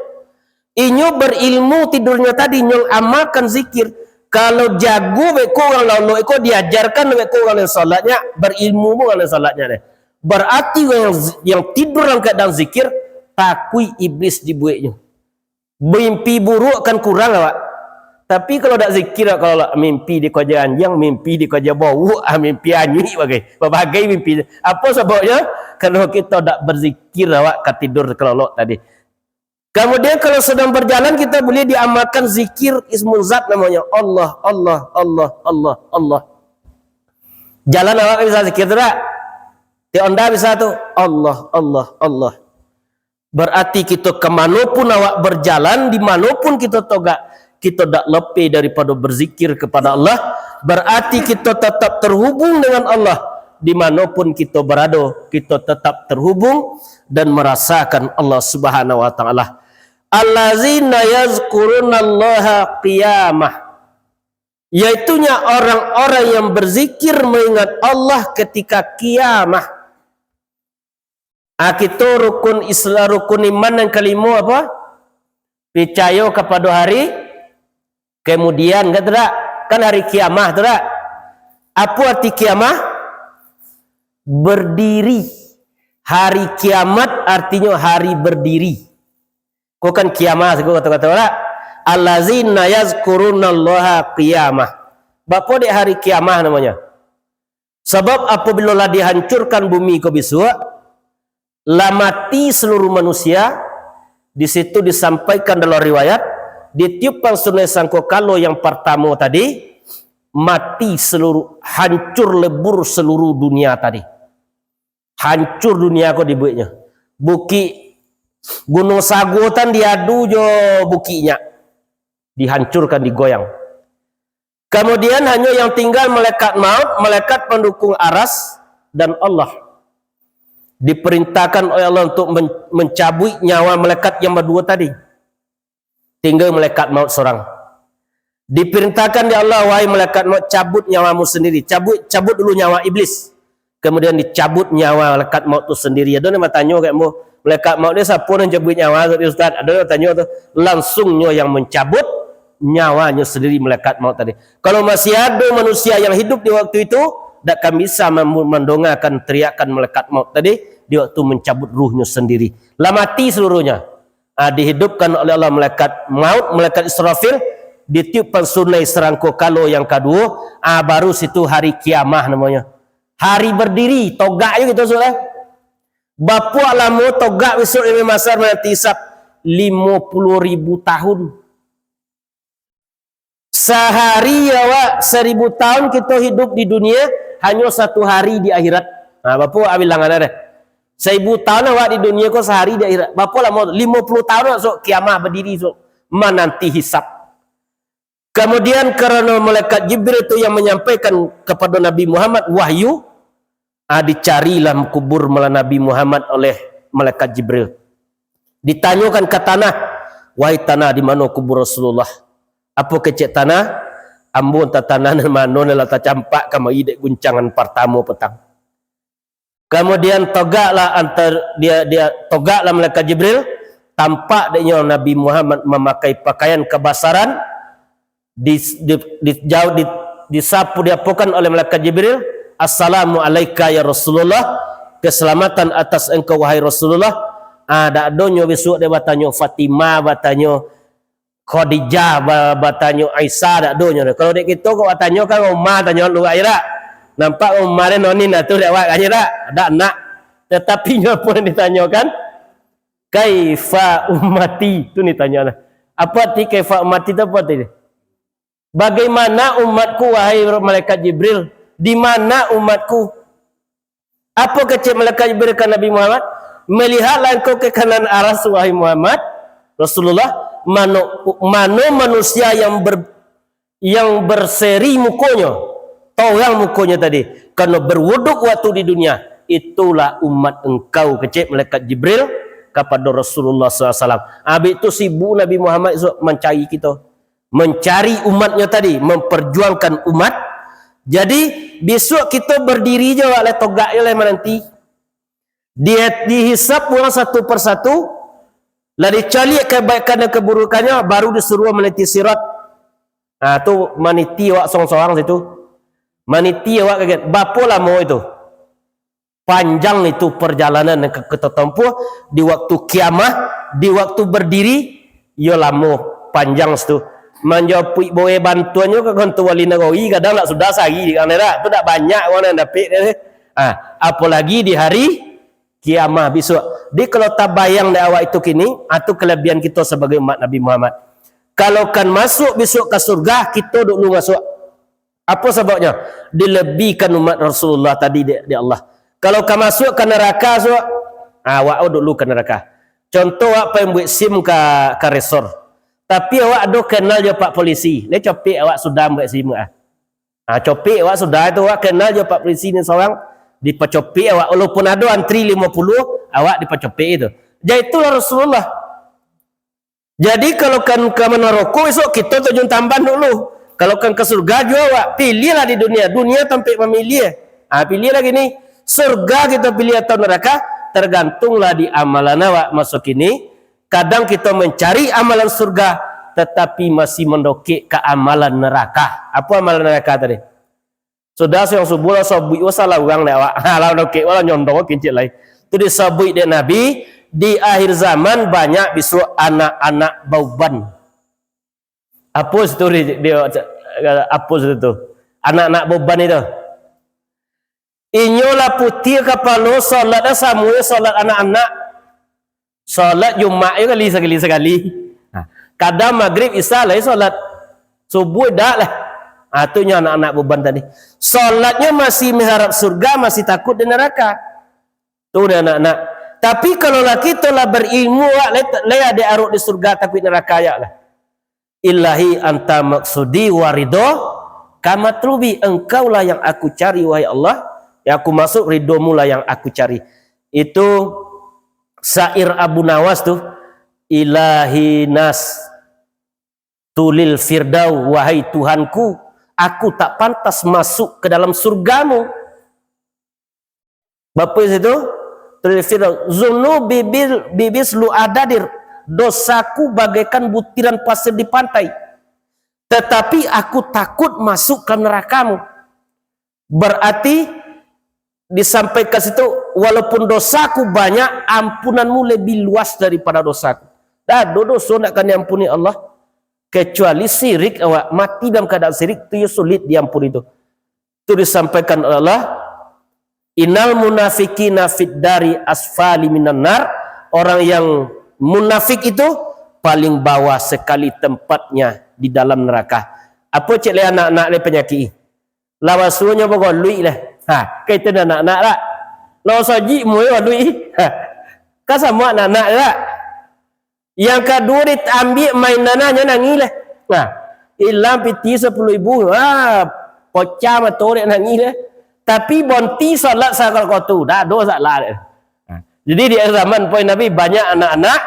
Inyo berilmu tidurnya tadi, nyong amalkan zikir. Kalau jago beko orang lalu eko diajarkan beko orang yang solatnya berilmu orang yang solatnya deh. Berarti orang yang tidur dalam keadaan zikir takui iblis dibuatnya. Mimpi buruk kan kurang awak. Tapi kalau tak zikir, kalau mimpi di koja anjang, mimpi di koja bau, mimpi anyi berbagai mimpi. Apa sebabnya? Kalau kita tak berzikir awak kat tidur kelolok tadi. Kemudian kalau sedang berjalan kita boleh diamalkan zikir ismul zat namanya Allah, Allah, Allah, Allah, Allah. Jalan awak bisa zikir tak? Di onda bisa tu Allah, Allah, Allah. Berarti kita kemanapun awak berjalan, dimanapun kita togak, kita tak lepas daripada berzikir kepada Allah. Berarti kita tetap terhubung dengan Allah. Dimanapun kita berada, kita tetap terhubung dan merasakan Allah Subhanahu wa taala. Allazina yazkurunallaha qiyamah, yaitunya orang-orang yang berzikir mengingat Allah ketika kiamah. Kita rukun Islam, rukun iman yang kelima apa? Percaya kepada hari kemudian, kan hari kiamah, tak? Apa arti kiamah? Berdiri. Hari kiamat artinya hari berdiri. Kau kan kiamah, aku kata-kata orang. Allazina yazkurunallaha qiyamah. Bapa di hari kiamah namanya. Sebab apabila lah dihancurkan bumi kau bisua, lah mati seluruh manusia. Di situ disampaikan dalam riwayat, ditiupkan sunai sangkakala yang pertama tadi, mati seluruh, hancur lebur seluruh dunia tadi. Hancur dunia kau dibuatnya. Buki Gunung Sagotan diadu jo bukinya, dihancurkan, digoyang. Kemudian hanya yang tinggal malaikat maut, malaikat pendukung aras, dan Allah. Diperintahkan oleh Allah untuk mencabut nyawa malaikat yang berdua tadi. Tinggal malaikat maut seorang. Diperintahkan di Allah, wahai malaikat maut, cabut nyawamu sendiri. Cabut dulu nyawa iblis. Kemudian dicabut nyawa malaikat maut itu sendiri. Ada yang bertanya kayak mau, malaikat maut ni siapa yang cabut nyawa Ustaz? Ada yang tanya tu, langsungnya yang mencabut nyawanya sendiri malaikat maut tadi. Kalau masih ada manusia yang hidup di waktu itu, tak akan bisa mendongakan teriakan malaikat maut tadi di waktu mencabut ruhnya sendiri. Lah mati seluruhnya. Dihidupkan oleh Allah malaikat maut, malaikat Israfil, ditiupkan sunai serangko kalo yang kedua, baru situ hari kiamah namanya. Hari berdiri, togak je gitu soalnya. Bapak lama togak besok Imam Masar nanti hisap 50.000 tahun. Sehari ya wak 1000 tahun kita hidup di dunia, hanya 1 hari di akhirat. Bapak bilang ada deh. 1000 tahun awak di dunia kau sehari di akhirat. Bapak lama 50 tahun sok kiamah berdiri sok menanti hisap. Kemudian karena malaikat Jibril itu yang menyampaikan kepada Nabi Muhammad wahyu, dicarilah kubur Nabi Muhammad oleh malaikat Jibril. Ditanyakan ke tanah, wahai tanah di mana kubur Rasulullah? Apa kecek tanah? Ambon tak tanah mana lah tak campak kama ide guncangan pertama petang. Kemudian togaklah dia togaklah malaikat Jibril, tampak dia Nabi Muhammad memakai pakaian kebasaran, disapu diapukan oleh malaikat Jibril, assalamu alaika ya Rasulullah, keselamatan atas engkau wahai Rasulullah. Ada adonyo besok dia bertanya Fatimah, bertanya Khadijah, bertanya Aisyah, ada adonyo. Kalau dek kita kau bertanya kan Umar tanya lu aira. Nampak Umar nonin atuh dak wak aira, ada anak. Tetapi apa yang ditanyakan? Kaifa ummati, itu ditanya. Apa arti kaifa ummati itu apa arti? Bagaimana umatku wahai malaikat Jibril? Di mana umatku? Apa kecil malaikat Jibril ke Nabi Muhammad? Melihatlah engkau ke kanan arah wahai Muhammad Rasulullah, mana manusia yang berseri mukanya, tawang mukanya tadi, karena berwuduk waktu di dunia, itulah umat engkau kecil malaikat Jibril kepada Rasulullah SAW. Habis itu sibuk Nabi Muhammad mencari kita, mencari umatnya tadi, memperjuangkan umat. Jadi besok kita berdiri je oleh togak oleh menanti. Dia dihisap ulang satu persatu, lah dicari kebaikan dan keburukannya, baru disuruh meniti sirat. Tu meniti awak sorang-sorang situ. Meniti awak kaget. Berapa lama itu? Panjang itu perjalanan yang kita tempuh di waktu kiamah, di waktu berdiri, ya lama panjang situ. Menjawab boleh bantuannya ke kantor wali negeri kadang tak sudah sehari di kamera tu tak banyak orang yang dapat apalagi di hari kiamah besok. Di kalau tak bayang dah awak itu kini, itu kelebihan kita sebagai umat Nabi Muhammad. Kalau kan masuk besok ke surga, kita dulu masuk. Apa sebabnya? Dilebihkan umat Rasulullah tadi di Allah. Kalau kan masuk ke neraka, awak dulu ke neraka. Contoh apa yang buat SIM ke resort. Tapi awak ada kenal je Pak Polisi. Dia copik awak sudah buat SIM. Copik awak sudah itu awak kenal je Pak Polisi ni seorang. Dipacopik awak walaupun ada antri 50, awak dipacopik itu. Jadi itulah Rasulullah. Jadi kalau kan ke neraka esok kita tujuan tambahan dulu. Kalau kan ke surga juga awak pilihlah di dunia. Dunia tampik memilih. Pilih lagi ni. Surga kita pilih atau neraka tergantunglah di amalan awak masuk ini. Kadang kita mencari amalan surga, tetapi masih mendokik ke amalan neraka. Apa amalan neraka tadi? Sudah yang subuh lah sabui wasalah orang lewat. Kalau dokik wala nyondong kincit lain. Itu disabui dia Nabi di akhir zaman banyak bisu anak-anak bauban. Apa itu dia apa itu? Anak-anak bauban itu. Inyolah putih kepala salat samunya salat anak-anak. Solat Jumat kali sekali. Kadang maghrib isya lah solat subuh dah lah. Itunya anak-anak beban tadi. Solatnya masih mengharap surga, masih takut di neraka. Tu dia anak-anak. Tapi kalau laki tu lah berilmu, lah ada aruk di surga tapi neraka ya lah. Ilahi anta maksudi warido kamatrubi, engkau lah yang aku cari wahai Allah, yang aku masuk ridomu lah yang aku cari. Itu syair Abu Nawas tu, ilahi nas tulil firdau, wahai Tuhanku, aku tak pantas masuk ke dalam surgamu. Bapak situ tulil firdau, zunubi bibis lu adadir, dosaku bagaikan butiran pasir di pantai, tetapi aku takut masuk ke nerakamu. Berarti disampaikan situ, walaupun dosaku banyak, ampunanmu lebih luas daripada dosaku. Dah dosa nak akan diampuni Allah. kecuali syirik awak mati dalam keadaan syirik itu sulit diampuni itu. Itu disampaikan oleh Allah, innal munafiqina fid dari asfali minan nar, orang yang munafik itu paling bawah sekali tempatnya di dalam neraka. Apa cik le anak-anak le penyakit lawasunya bago lui lah. Ha, kita anak-anak lah. Lawas haji mu lui. Ha. Ka sama anak-anak lah. Yang kedua diambil mainannya nangis lah. Nah, ilang piti 10,000. Ah, pocah matore nangis lah. Tapi bonti salat sakal kotu. Dah dosa salah. Jadi di zaman poin Nabi banyak anak-anak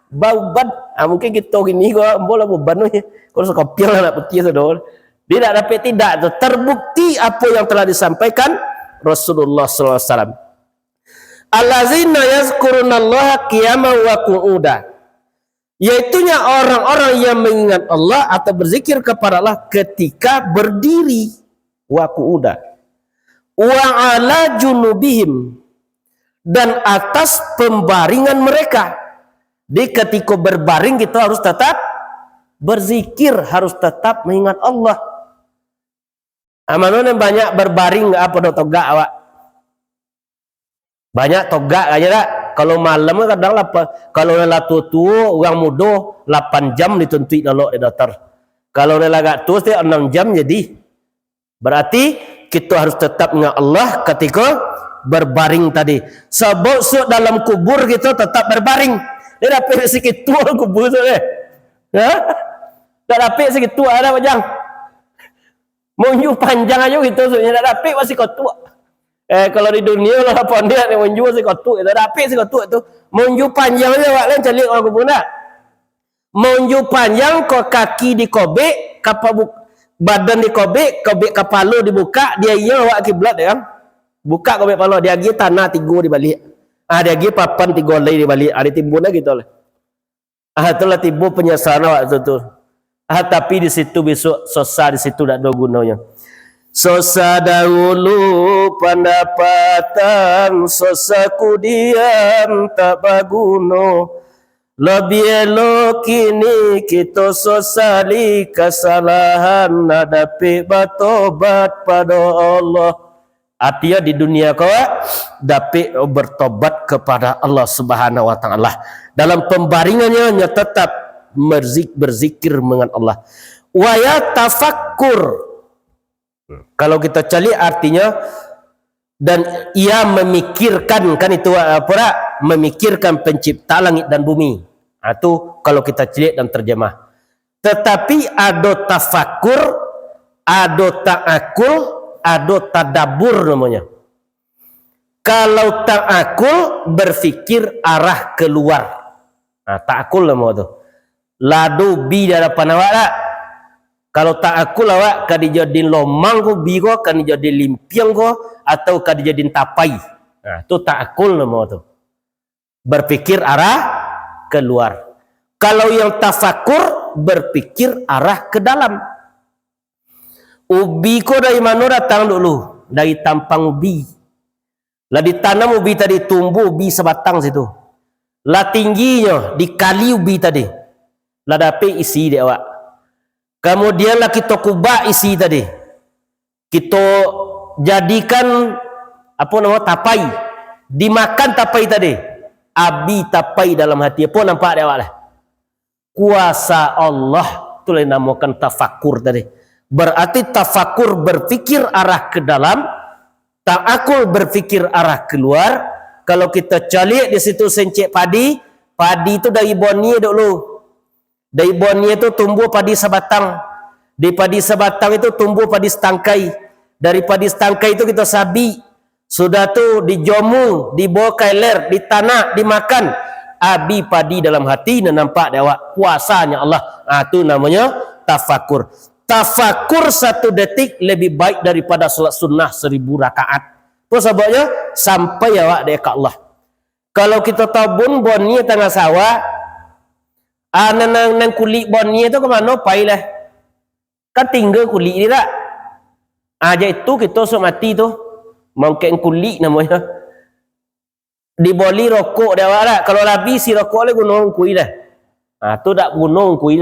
bauban. Mungkin kita gini kok bola beban ni. Kalau sekopial anak peti sedol. Dia tak dapat tidak tu. Terbukti apa yang telah disampaikan Rasulullah sallallahu alaihi wasallam. Allazina yazkurunallaha qiyaman wa qu'udan. Yaitunya orang-orang yang mengingat Allah atau berzikir kepada Allah ketika berdiri wa qu'udan. Wa ala junubihim, dan atas pembaringan mereka. Di ketika berbaring kita harus tetap berzikir, harus tetap mengingat Allah. Amanon yang banyak berbaring apa do togak awak. Banyak togak aja tak. Kalau malam kadang kalau lela tua orang muda 8 jam dituntut lalu di dokter. Kalau lela agak tua 6 jam jadi. Berarti kita harus tetap mengingat Allah ketika berbaring tadi. Sebab dalam kubur kita tetap berbaring. Dia dapat sikit tua kubur tu eh. Ya? Tak dapat sikit tua ada macam. Monju panjang aja gitu sebenarnya tak dapat masih kau tua. Kalau di dunia lah pondia ni monju masih kau tua, tak dapat sikit tua tu. Monju panjang aja awak lain cari orang kubur nak. Monju panjang kau kaki dikobek, badan dikobek, kobek kepala dibuka, dia iya awak kiblat ya kan. Buka kobek kepala, dia lagi tanah 3 di balik. Dia lagi papan 3 lagi di balik. Ada timbulnya gitu lah. Itulah timbul penyesalan awak tu. Tapi di situ besok sosa di situ tak ada gunanya. Sosa dahulu pendapatan, sosa kemudian tak berguna. Lebih elok kini kita sesali kesalahan, dapat bertobat pada Allah. Artinya di dunia kau dapat bertobat kepada Allah Subhanahu wa taala. Dalam pembaringannya tetap berzikir mengenai Allah. Wa yatafakkur. Kalau kita cari artinya, dan ia memikirkan, kan itu apa? Memikirkan pencipta langit dan bumi. Itu kalau kita cari dan terjemah. Tetapi ada tafakur, ada ta'akul, ada tadabbur namanya. Kalau ta'akul berfikir arah keluar. Ta'akul nama tu. Ladu bi hadapan awak tak? Kalau ta'akul awak kan dijadiin lomang ko, bi ko, kan dijadiin limpiang ko, atau kan dijadiin tapai. Itu ta'akul nama tu. Berfikir arah keluar. Kalau yang tafakur berfikir arah ke dalam. Ubi ko dari mana datang dulu? Dari tampang ubi. Lah ditanam ubi tadi, tumbuh ubi sebatang situ. Lah tingginya dikali ubi tadi. Lah dapat isi dia awak. Kemudian lah kita kubah isi tadi. Kita jadikan apa nama tapai. Dimakan tapai tadi. Abi tapai dalam hati. Apa nampak dia awak lah? Kuasa Allah. Itulah yang namakan tafakur tadi. Berarti tafakur berfikir arah ke dalam, ta'akul berfikir arah keluar. Kalau kita calik di situ sencik padi, padi itu dari bonia dulu. Dari bonia itu tumbuh padi sebatang. Di padi sebatang itu tumbuh padi setangkai. Dari padi setangkai itu kita sabi. Sudah tu dijomu, dibawa kailer, ditanah, dimakan. Abi padi dalam hati dan nampak dia awak kuasanya Allah. Itu namanya tafakur. Tafakur 1 detik lebih baik daripada solat sunnah 1000 rakaat. Apa sebabnya? Sampai awak dekat Allah. Kalau kita tabun boni tengah sawah, nang kulit boni itu ke mana? Pailah. Kan tinggal kulit dia tak? Aja itu kita sok mati tu. Mungkin kulit namanya. Diboli rokok dia awak tak? Kalau habis si rokok le gunung kuih dah. Tu tak gunung kui.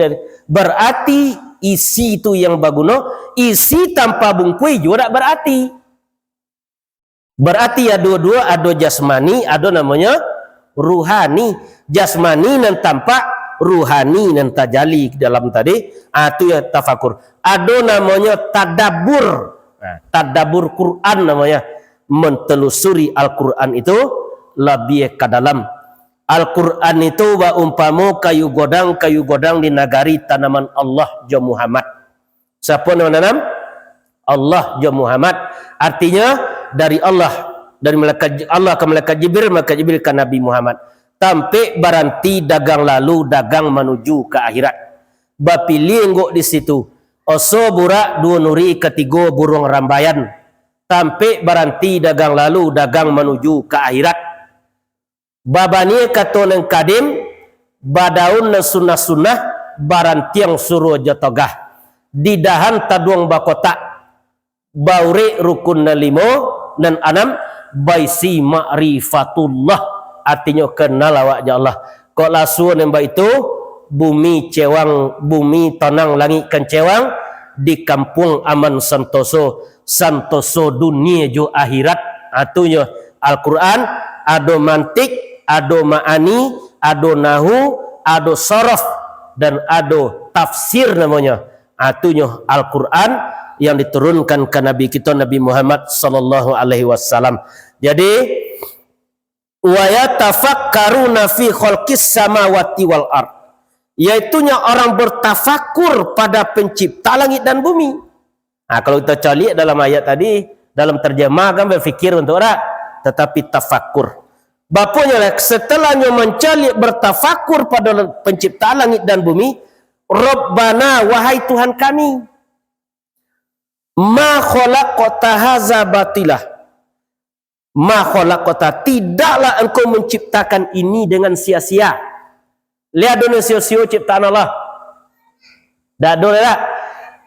Berarti isi itu yang baguno, isi tanpa bungkui juga tak berarti. Berarti ya dua-dua, ada jasmani, ada namanya ruhani. Jasmani nan tampak, ruhani nan tajali dalam tadi. Itu ya tafakur. Ada namanya tadabbur. Tadabbur Quran namanya. Mentelusuri Al-Quran itu lebih ke dalam. Al-Quran itu wa umpamu kayu godang di nagari tanaman Allah jo Muhammad. Siapa yang menanam? Allah jo Muhammad. Artinya dari Allah, dari malaikat Allah ke malaikat Jibril ke Nabi Muhammad. Tampe baranti dagang lalu, dagang menuju ke akhirat. Bapilih ngok di situ. Oso burak dua nuri ketiga burung rambayan. Tampe baranti dagang lalu, dagang menuju ke akhirat. Babani kata neng kadim badaun neng sunnah barantiang suruh jatogah didahan taduang bakotak bauri rukun na limo dan anam baisi ma'rifatullah, artinya kenal awak ja Allah. Kok lasu nembak itu bumi cewang, bumi tanang langit kan cewang di kampung aman santoso dunia jo akhirat. Atunya Al-Quran ado mantik, ado ma'ani, ado nahu, ado sorof, dan ado tafsir namanya. Atunya Al-Quran yang diturunkan ke Nabi kita Nabi Muhammad sallallahu alaihi wasallam. Jadi wa yatafakkaruna fi khalqis samawati wal ard. Yaitunya orang bertafakur pada pencipta langit dan bumi. Kalau kita cari dalam ayat tadi, dalam terjemah kan berfikir untuk orang, tetapi tafakur. Bapaknya setelahnya mencari bertafakur pada penciptaan langit dan bumi, Rabbana wahai Tuhan kami, ma khalaqta hadza batilah. Ma khalaqta, tidaklah engkau menciptakan ini dengan sia-sia. Lihat dulu sia-sia ciptaan Allah. Dak ada tak?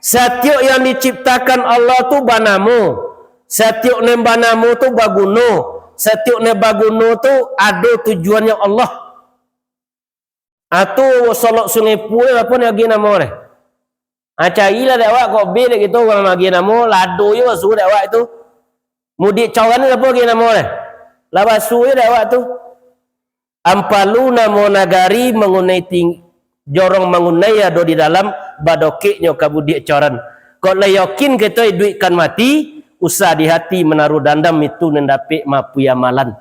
Setiap yang diciptakan Allah tu banamu. Setiap yang banamu tu baguno. Setiap yang baguno tu ada tujuannya Allah. Atau solok sungai Pue apa ni lagi nama ni? Carilah dak awak kok bel gitu orang lagi nama lado je suruh dak awak itu. Mudik cawan ni apa lagi nama ni? Labasu je dak awak tu. Ampalu namo nagari mengunai jorong mengunai ada di dalam badokeknya kabudik coran. Kok layakin kita duitkan mati, usah di hati menaruh dandam itu nendapik mapu amalan.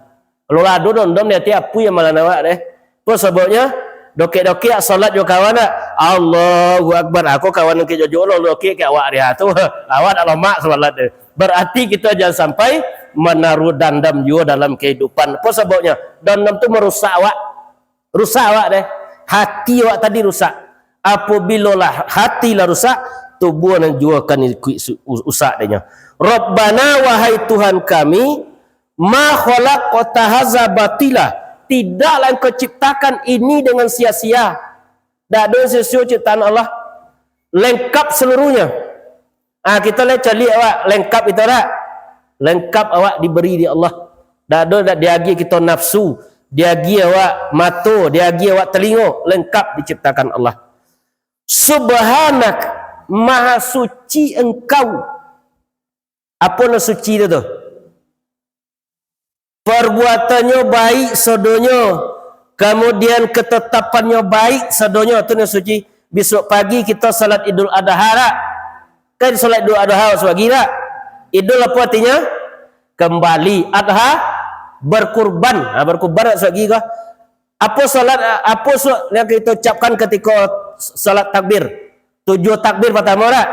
Kalau lado dondom dia tiap apu amalan awak deh. Apa sebabnya? Dokek-dokek salat jo kawan nak. Allahu Akbar. Aku kawan ke jojo lo dokek ke awak dia tu. Awak dak lama salat dia. Berarti kita jangan sampai menaruh dandam juga dalam kehidupan. Apa sebabnya? Dandam tu merusak awak. Rusak awak deh. Hati awak tadi rusak. Apabila lah hati lah rusak, tubuh dan juga akan rusak dia. Rabbana wahai Tuhan kami, ma khalaqta hadza batila. Tidaklah engkau ciptakan ini dengan sia-sia. Tak ada sia-sia ciptaan Allah. Lengkap seluruhnya. Kita lihat cari awak lengkap itu tak? Lengkap awak diberi di Allah. Tak ada dia bagi kita nafsu. Dia bagi awak mata, dia bagi awak telinga, lengkap diciptakan Allah. Subhanak, maha suci engkau. Apa nak suci itu tu? Perbuatannya baik sedonya, kemudian ketetapannya baik sedonya, itu nak suci. Besok pagi kita salat Idul Adha tak? Kan salat Idul Adha sebagi tak? Idul apa artinya? Kembali. Adha berkurban. Berkurban tak sebagi kah? Apa salat, apa yang kita ucapkan ketika salat takbir? 7 takbir pertama tak?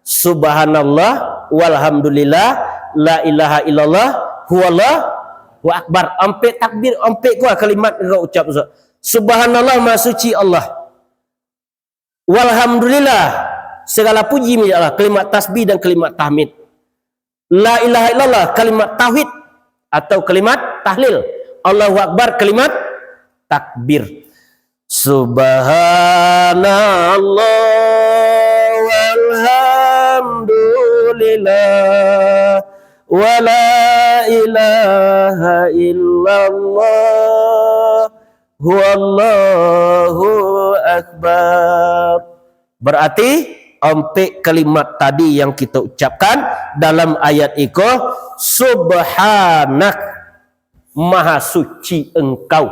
Subhanallah walhamdulillah la ilaha illallah huwallah wa akbar. Ampe takbir, ampe kuah kalimat kau ucap. Subhanallah maha suci Allah. Walhamdulillah segala puji milik Allah, kalimat tasbih dan kalimat tahmid. La ilaha illallah kalimat tauhid atau kalimat tahlil. Allahu akbar kalimat takbir. Subhanallah walhamdulillah wa la ilaha illallah huwallahu akbar. Berarti empat kalimat tadi yang kita ucapkan dalam ayat itu, subhanak, maha suci engkau.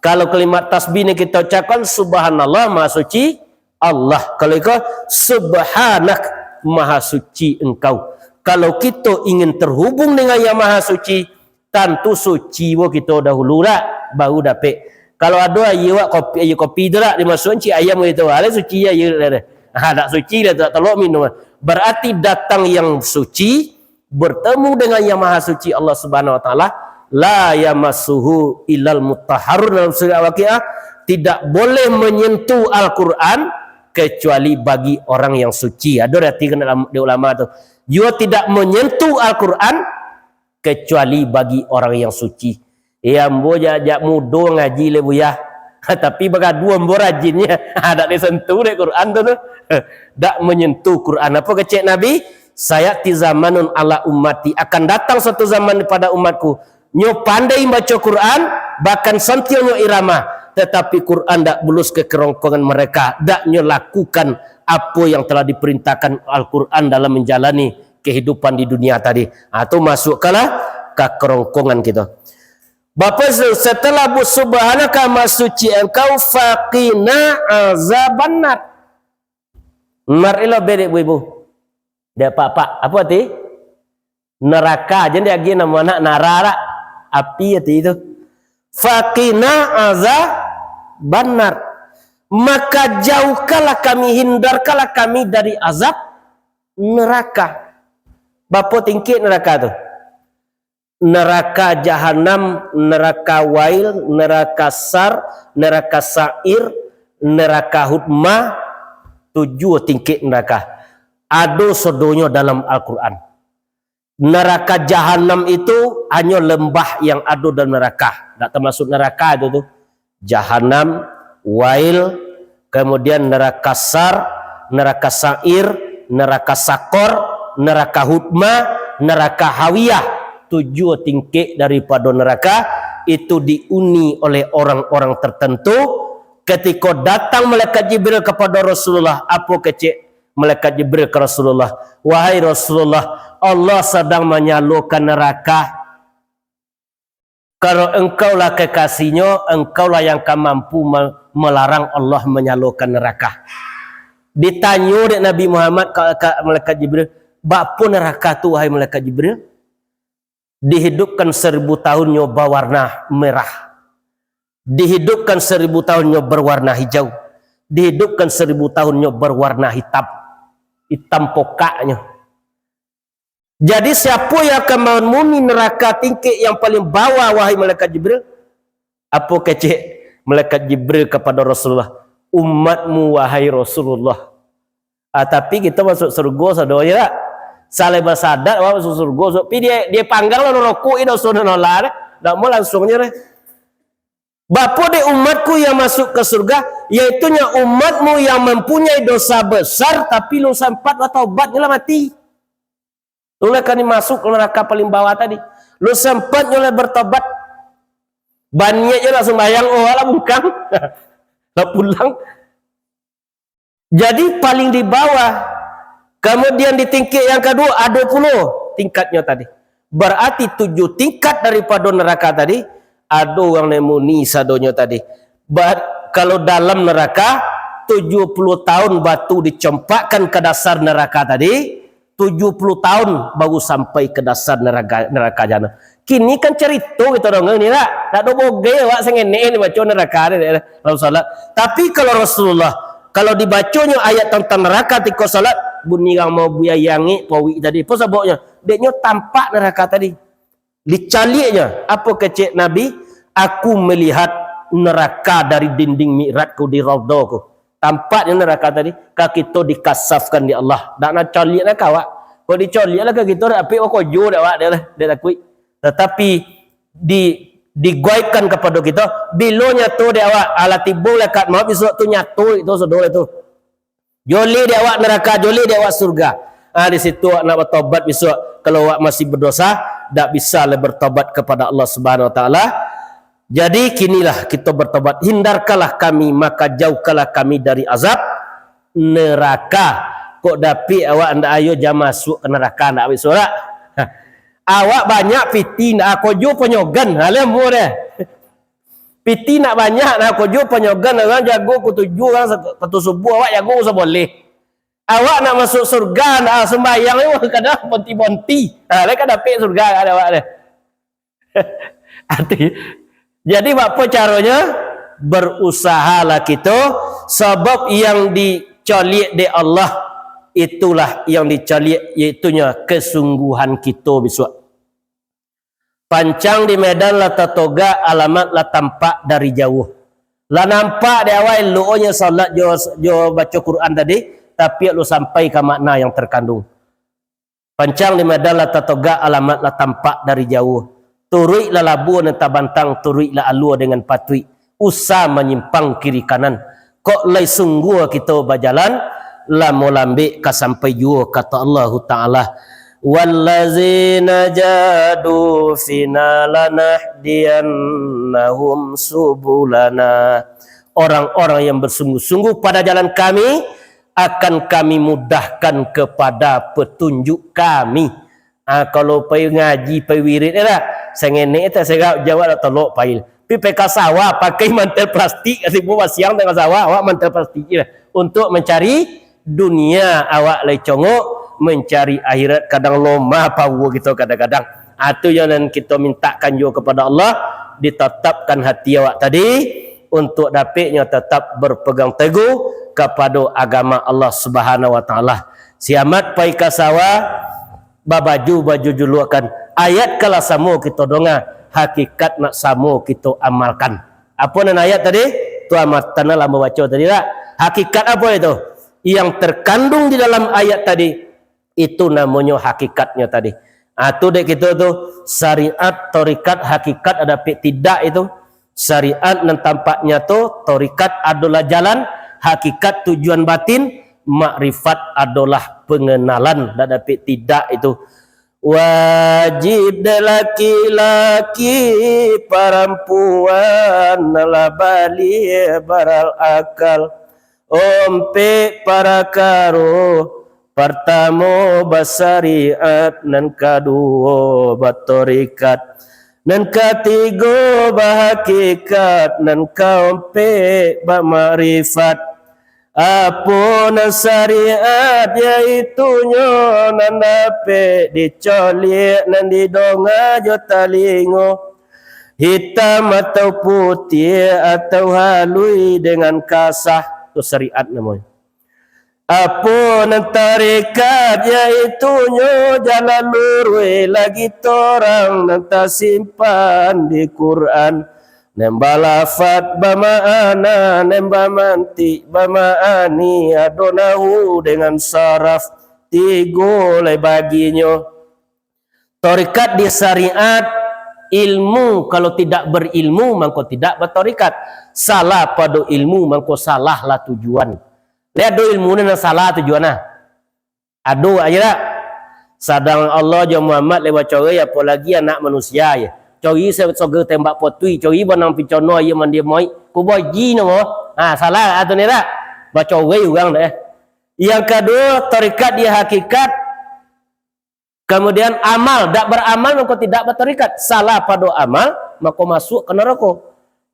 Kalau kalimat tasbih ni kita ucapkan subhanallah, maha suci Allah. Kalau itu subhanak, maha suci engkau. Kalau kita ingin terhubung dengan yang maha suci, tentu suci kita dahulu lah, baru dapat. Kalau ada ayu kopi tu lah dimasukkan cik ayam gitu, ada suci ya you dah. Tak suci dah, tak tolong minum. Berarti datang yang suci bertemu dengan yang maha suci Allah Subhanahu wa taala, la yamassuhu illal mutahharun, dalam surah Al-Waqiah, tidak boleh menyentuh Al-Quran kecuali bagi orang yang suci. Ada artikan dalam ulama tu, you tidak menyentuh Al-Quran kecuali bagi orang yang suci. Ambo jak mudo ngaji le buya. Tapi bagadu ambo rajinnya ada disentuh de Quran tu. Dak menyentuh Quran. Apa kecek Nabi? Saya ti zamanun ala ummati, akan datang satu zaman pada umatku, nyo pandai baca Quran, bahkan sentil nyo irama, tetapi Quran dak bulus ke kerongkongan mereka, dak nyo lakukan apa yang telah diperintahkan Al-Quran dalam menjalani kehidupan di dunia tadi. Atau masukkanlah ke kerongkongan kita. Bapak, setelah subhanaka masuci engkau, faqina azaban nar. Nar ilo bedek ibu. Dia pak apa ti? Neraka. Jadi lagi nama anak narara api itu. Faqina azaban nar. Maka jauhkanlah kami, hindarkanlah kami dari azab neraka. Bapak tingkit neraka tu. Neraka jahanam, neraka wail, neraka sar, neraka sair, neraka hutmah, 7 tingkit neraka. Ada sodonya dalam Al-Quran. Neraka jahanam itu hanya lembah yang ada dalam neraka. Tak termasuk neraka itu tu. Jahanam, wail, kemudian neraka sar, neraka sair, neraka sakor, neraka hutmah, neraka hawiyah. 7 tingkit daripada neraka itu diuni oleh orang-orang tertentu. Ketika datang malaikat Jibril kepada Rasulullah, apa kecik malaikat Jibril ke Rasulullah? Wahai Rasulullah, Allah sedang menyalurkan neraka. Kalau engkaulah kekasihnya, engkaulah yang akan mampu melarang Allah menyalurkan neraka. Ditanya oleh Nabi Muhammad ke malaikat Jibril, bapa neraka tu wahai malaikat Jibril? Dihidupkan 1000 tahunnya berwarna merah, dihidupkan 1000 tahunnya berwarna hijau, dihidupkan 1000 tahunnya berwarna hitam, hitam pokaknya. Jadi siapa yang akan menghuni neraka tingkit yang paling bawah wahai malaikat Jibril? Apa kecik malaikat Jibril kepada Rasulullah? Umatmu wahai Rasulullah. Tapi kita masuk surga sadonya tak? Saleh bersadat wah masuk surga. So, dia panggang lalu rokok ini dosa nolak. Tak mau langsungnya deh. Bapa de umatku yang masuk ke surga, yaitu umatmu yang mempunyai dosa besar tapi lu sempat taubatnya lah mati. Lu kan masuk ke neraka paling bawah tadi. Lu sempat nyoleh bertobat. Bannya aja langsung bayang, oh alah bungkang. Lah pulang. Jadi paling di bawah. Kemudian di tingkat yang kedua ada 20 tingkatnya tadi. Berarti 7 tingkat daripada neraka tadi. Ada orang nemuni sadonya tadi. Kalau dalam neraka 70 tahun batu dicempakkan ke dasar neraka tadi. 70 tahun baru sampai ke dasar neraka jana. Kini kan cerita kita dong ni lah. Tak ada boge wak sengene ni baca neraka ni salat. Tapi kalau Rasulullah, kalau dibacanya ayat tentang neraka ketika salat, bunyi orang mau buyayangi pawi tadi. Apa sebabnya? Deknya tampak neraka tadi. Dicaliknya. Apa kecik Nabi? Aku melihat neraka dari dinding mi'ratku di raudahku. Tampaknya neraka tadi. Kaki itu dikasafkan di Allah. Tak nak calik nak kawak. Kalau dicalik lah kaki itu, tapi kau jauh dah wak dia takui. Tetapi diguaikan kepada kita. Bila nyatu dia awak ala tibu lekat maaf besok tu nyatu itu saudara itu. Joli dia awak neraka, joli dia awak surga. Di situ nak bertobat besok. Kalau awak masih berdosa, tak bisa le bertobat kepada Allah Subhanahu Wa Taala. Jadi kinilah kita bertobat, hindarkanlah kami maka jauhkanlah kami dari azab neraka. Kok dapi awak anda ayo jam masuk ke neraka nak ambil surat. Awak banyak piti nak aku ju penyogan halam boleh. Piti nak banyak nak aku ju penyogan orang jago ku tuju orang satu subuh awak jago usah boleh. Awak nak masuk surga nak sembahyang ni kadang bonti-bonti. Ha lek dapi surga ada awak dia. Jadi apa caranya? Berusahalah kita sebab yang dicaliak di Allah itulah yang dicaliak iaitunya kesungguhan kita besok. Pancang di medan lah tatoga alamat lah tampak dari jauh. Lah nampak di awal luonya salat jo baca Quran tadi tapi lu sampai ke makna yang terkandung. Pancang di medan lah tatoga alamat lah tampak dari jauh. Turui lah labu dan tabantang, turui lah alua dengan patui. Usah menyimpang kiri kanan. Kok lai sungguh kita berjalan, lah molambe ka sampai jua kata Allah Ta'ala. Wallazina jadu fina lanahdiyannahum subulana. Orang-orang yang bersungguh-sungguh pada jalan kami, akan kami mudahkan kepada petunjuk kami. Kalau pergi ngaji, pergi wirid ni lah. Saya ngenek tak, saya jawab tak tolok pail. Pergi peka sawah, pakai mantel plastik. Asyik buat siang tengah sawah, awak mantel plastik je lah. Untuk mencari dunia, awak lagi congok. Mencari akhirat, kadang lomah power kita kadang-kadang. Itu yang kita mintakan juga kepada Allah. Ditetapkan hati awak tadi. Untuk dapatnya tetap berpegang teguh kepada agama Allah Subhanahu Wa Ta'ala. Siamat peka sawah. Baju dulu akan ayat kala samo kita donga, hakikat nak samo kita amalkan. Apa nan ayat tadi? Tu amat tanah lama baca tadi lah. Hakikat apa itu? Yang terkandung di dalam ayat tadi itu namanya hakikatnya tadi. Tu dek kita tu syariat, torikat, hakikat ada tidak itu. Syariat dan tampaknya tu torikat adalah jalan, hakikat tujuan batin, makrifat adalah pengenalan dan dapat tidak itu. Wajib laki-laki perempuan labali baral akal ompe para karo pertama basariat nan kedua batorikat nan ketiga bahakikat nan kaompe bamarifat. Apa syariat iaitunya nan dapat dicoliak nan didonga jo talingo hitam atau putih atau halui dengan kasah, itu syariat namanya. Apa nan tarikat iaitunya jalan lurus lagi torang nan tersimpan di Quran. Nembalafat bamaana nembamanti bamaani adonahu dengan saraf tiga oleh baginya. Torikat di syariat ilmu, kalau tidak berilmu maka tidak bertorikat. Salah pada ilmu maka salahlah tujuan. Lihat do ilmu ni salah tujuan nah. Adu aja lah. Sadang Allah jo Muhammad lewat cari apalagi anak manusia ya. Cari soga tembak potui, cari banang picono ia mandi moi, ku boji nama. Salah atau ni tak? Baca orang dah. Yang kedua, torikat dia hakikat. Kemudian amal, tak beramal maka tidak bertorikat. Salah pada amal maka masuk ke neraka.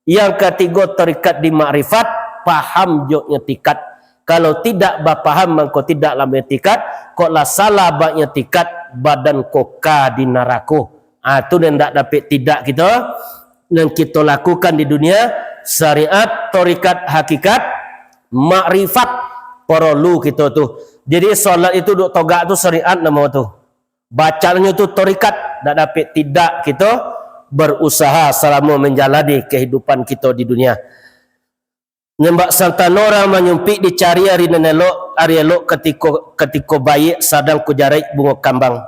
Yang ketiga, torikat di makrifat, paham joknya tikat. Kalau tidak berpaham maka tidak lambat tikat. Kok lah salah baknya tikat badan koka di neraka. Itu yang tak dapat tidak kita yang kita lakukan di dunia. Syariat, torikat, hakikat, makrifat perlu kita tu. Jadi solat itu duk togak tu syariat nama tu. Bacanya tu torikat, tak dapat tidak kita berusaha selama menjalani kehidupan kita di dunia. Nyembak santan orang menyumpik dicari hari elok ketika baik sadang kujarai bunga kambang.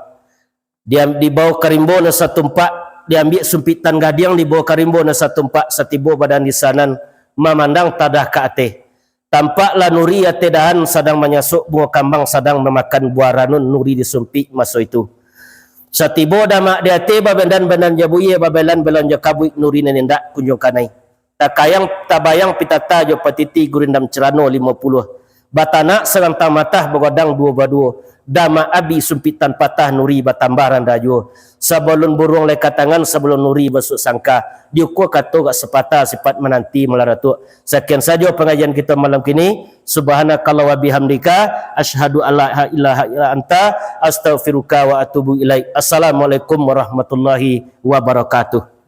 Dia dibawa karimbo na satu tempat, diambil sumpitan gadiang dibawa karimbo na satu tempat, setibo badan di sana memandang tadah ke ate. Tampaklah nuri ate dahan sedang menyasuk bunga kambang sedang memakan buah ranun nuri disumpik masa itu. Satibo dama dia te babendan benan jabuye babelan belan jakabuik nurin nendak kunjung kanai. Takayang tabayang pitata jo patiti gurindam cerano 50. Batana serang tamatah begodang 22. Dama abi sumpitan patah nuri batambaran dajo. Sebelum burung lekat tangan sebelum nuri besuk sangka. Diukur kata gak sepatah sifat menanti melaratu. Sekian saja pengajian kita malam kini. Subhanakallah wa bihamdika asyhadu alla ilaha illa anta astaghfiruka wa atubu ilaik. Assalamualaikum warahmatullahi wabarakatuh.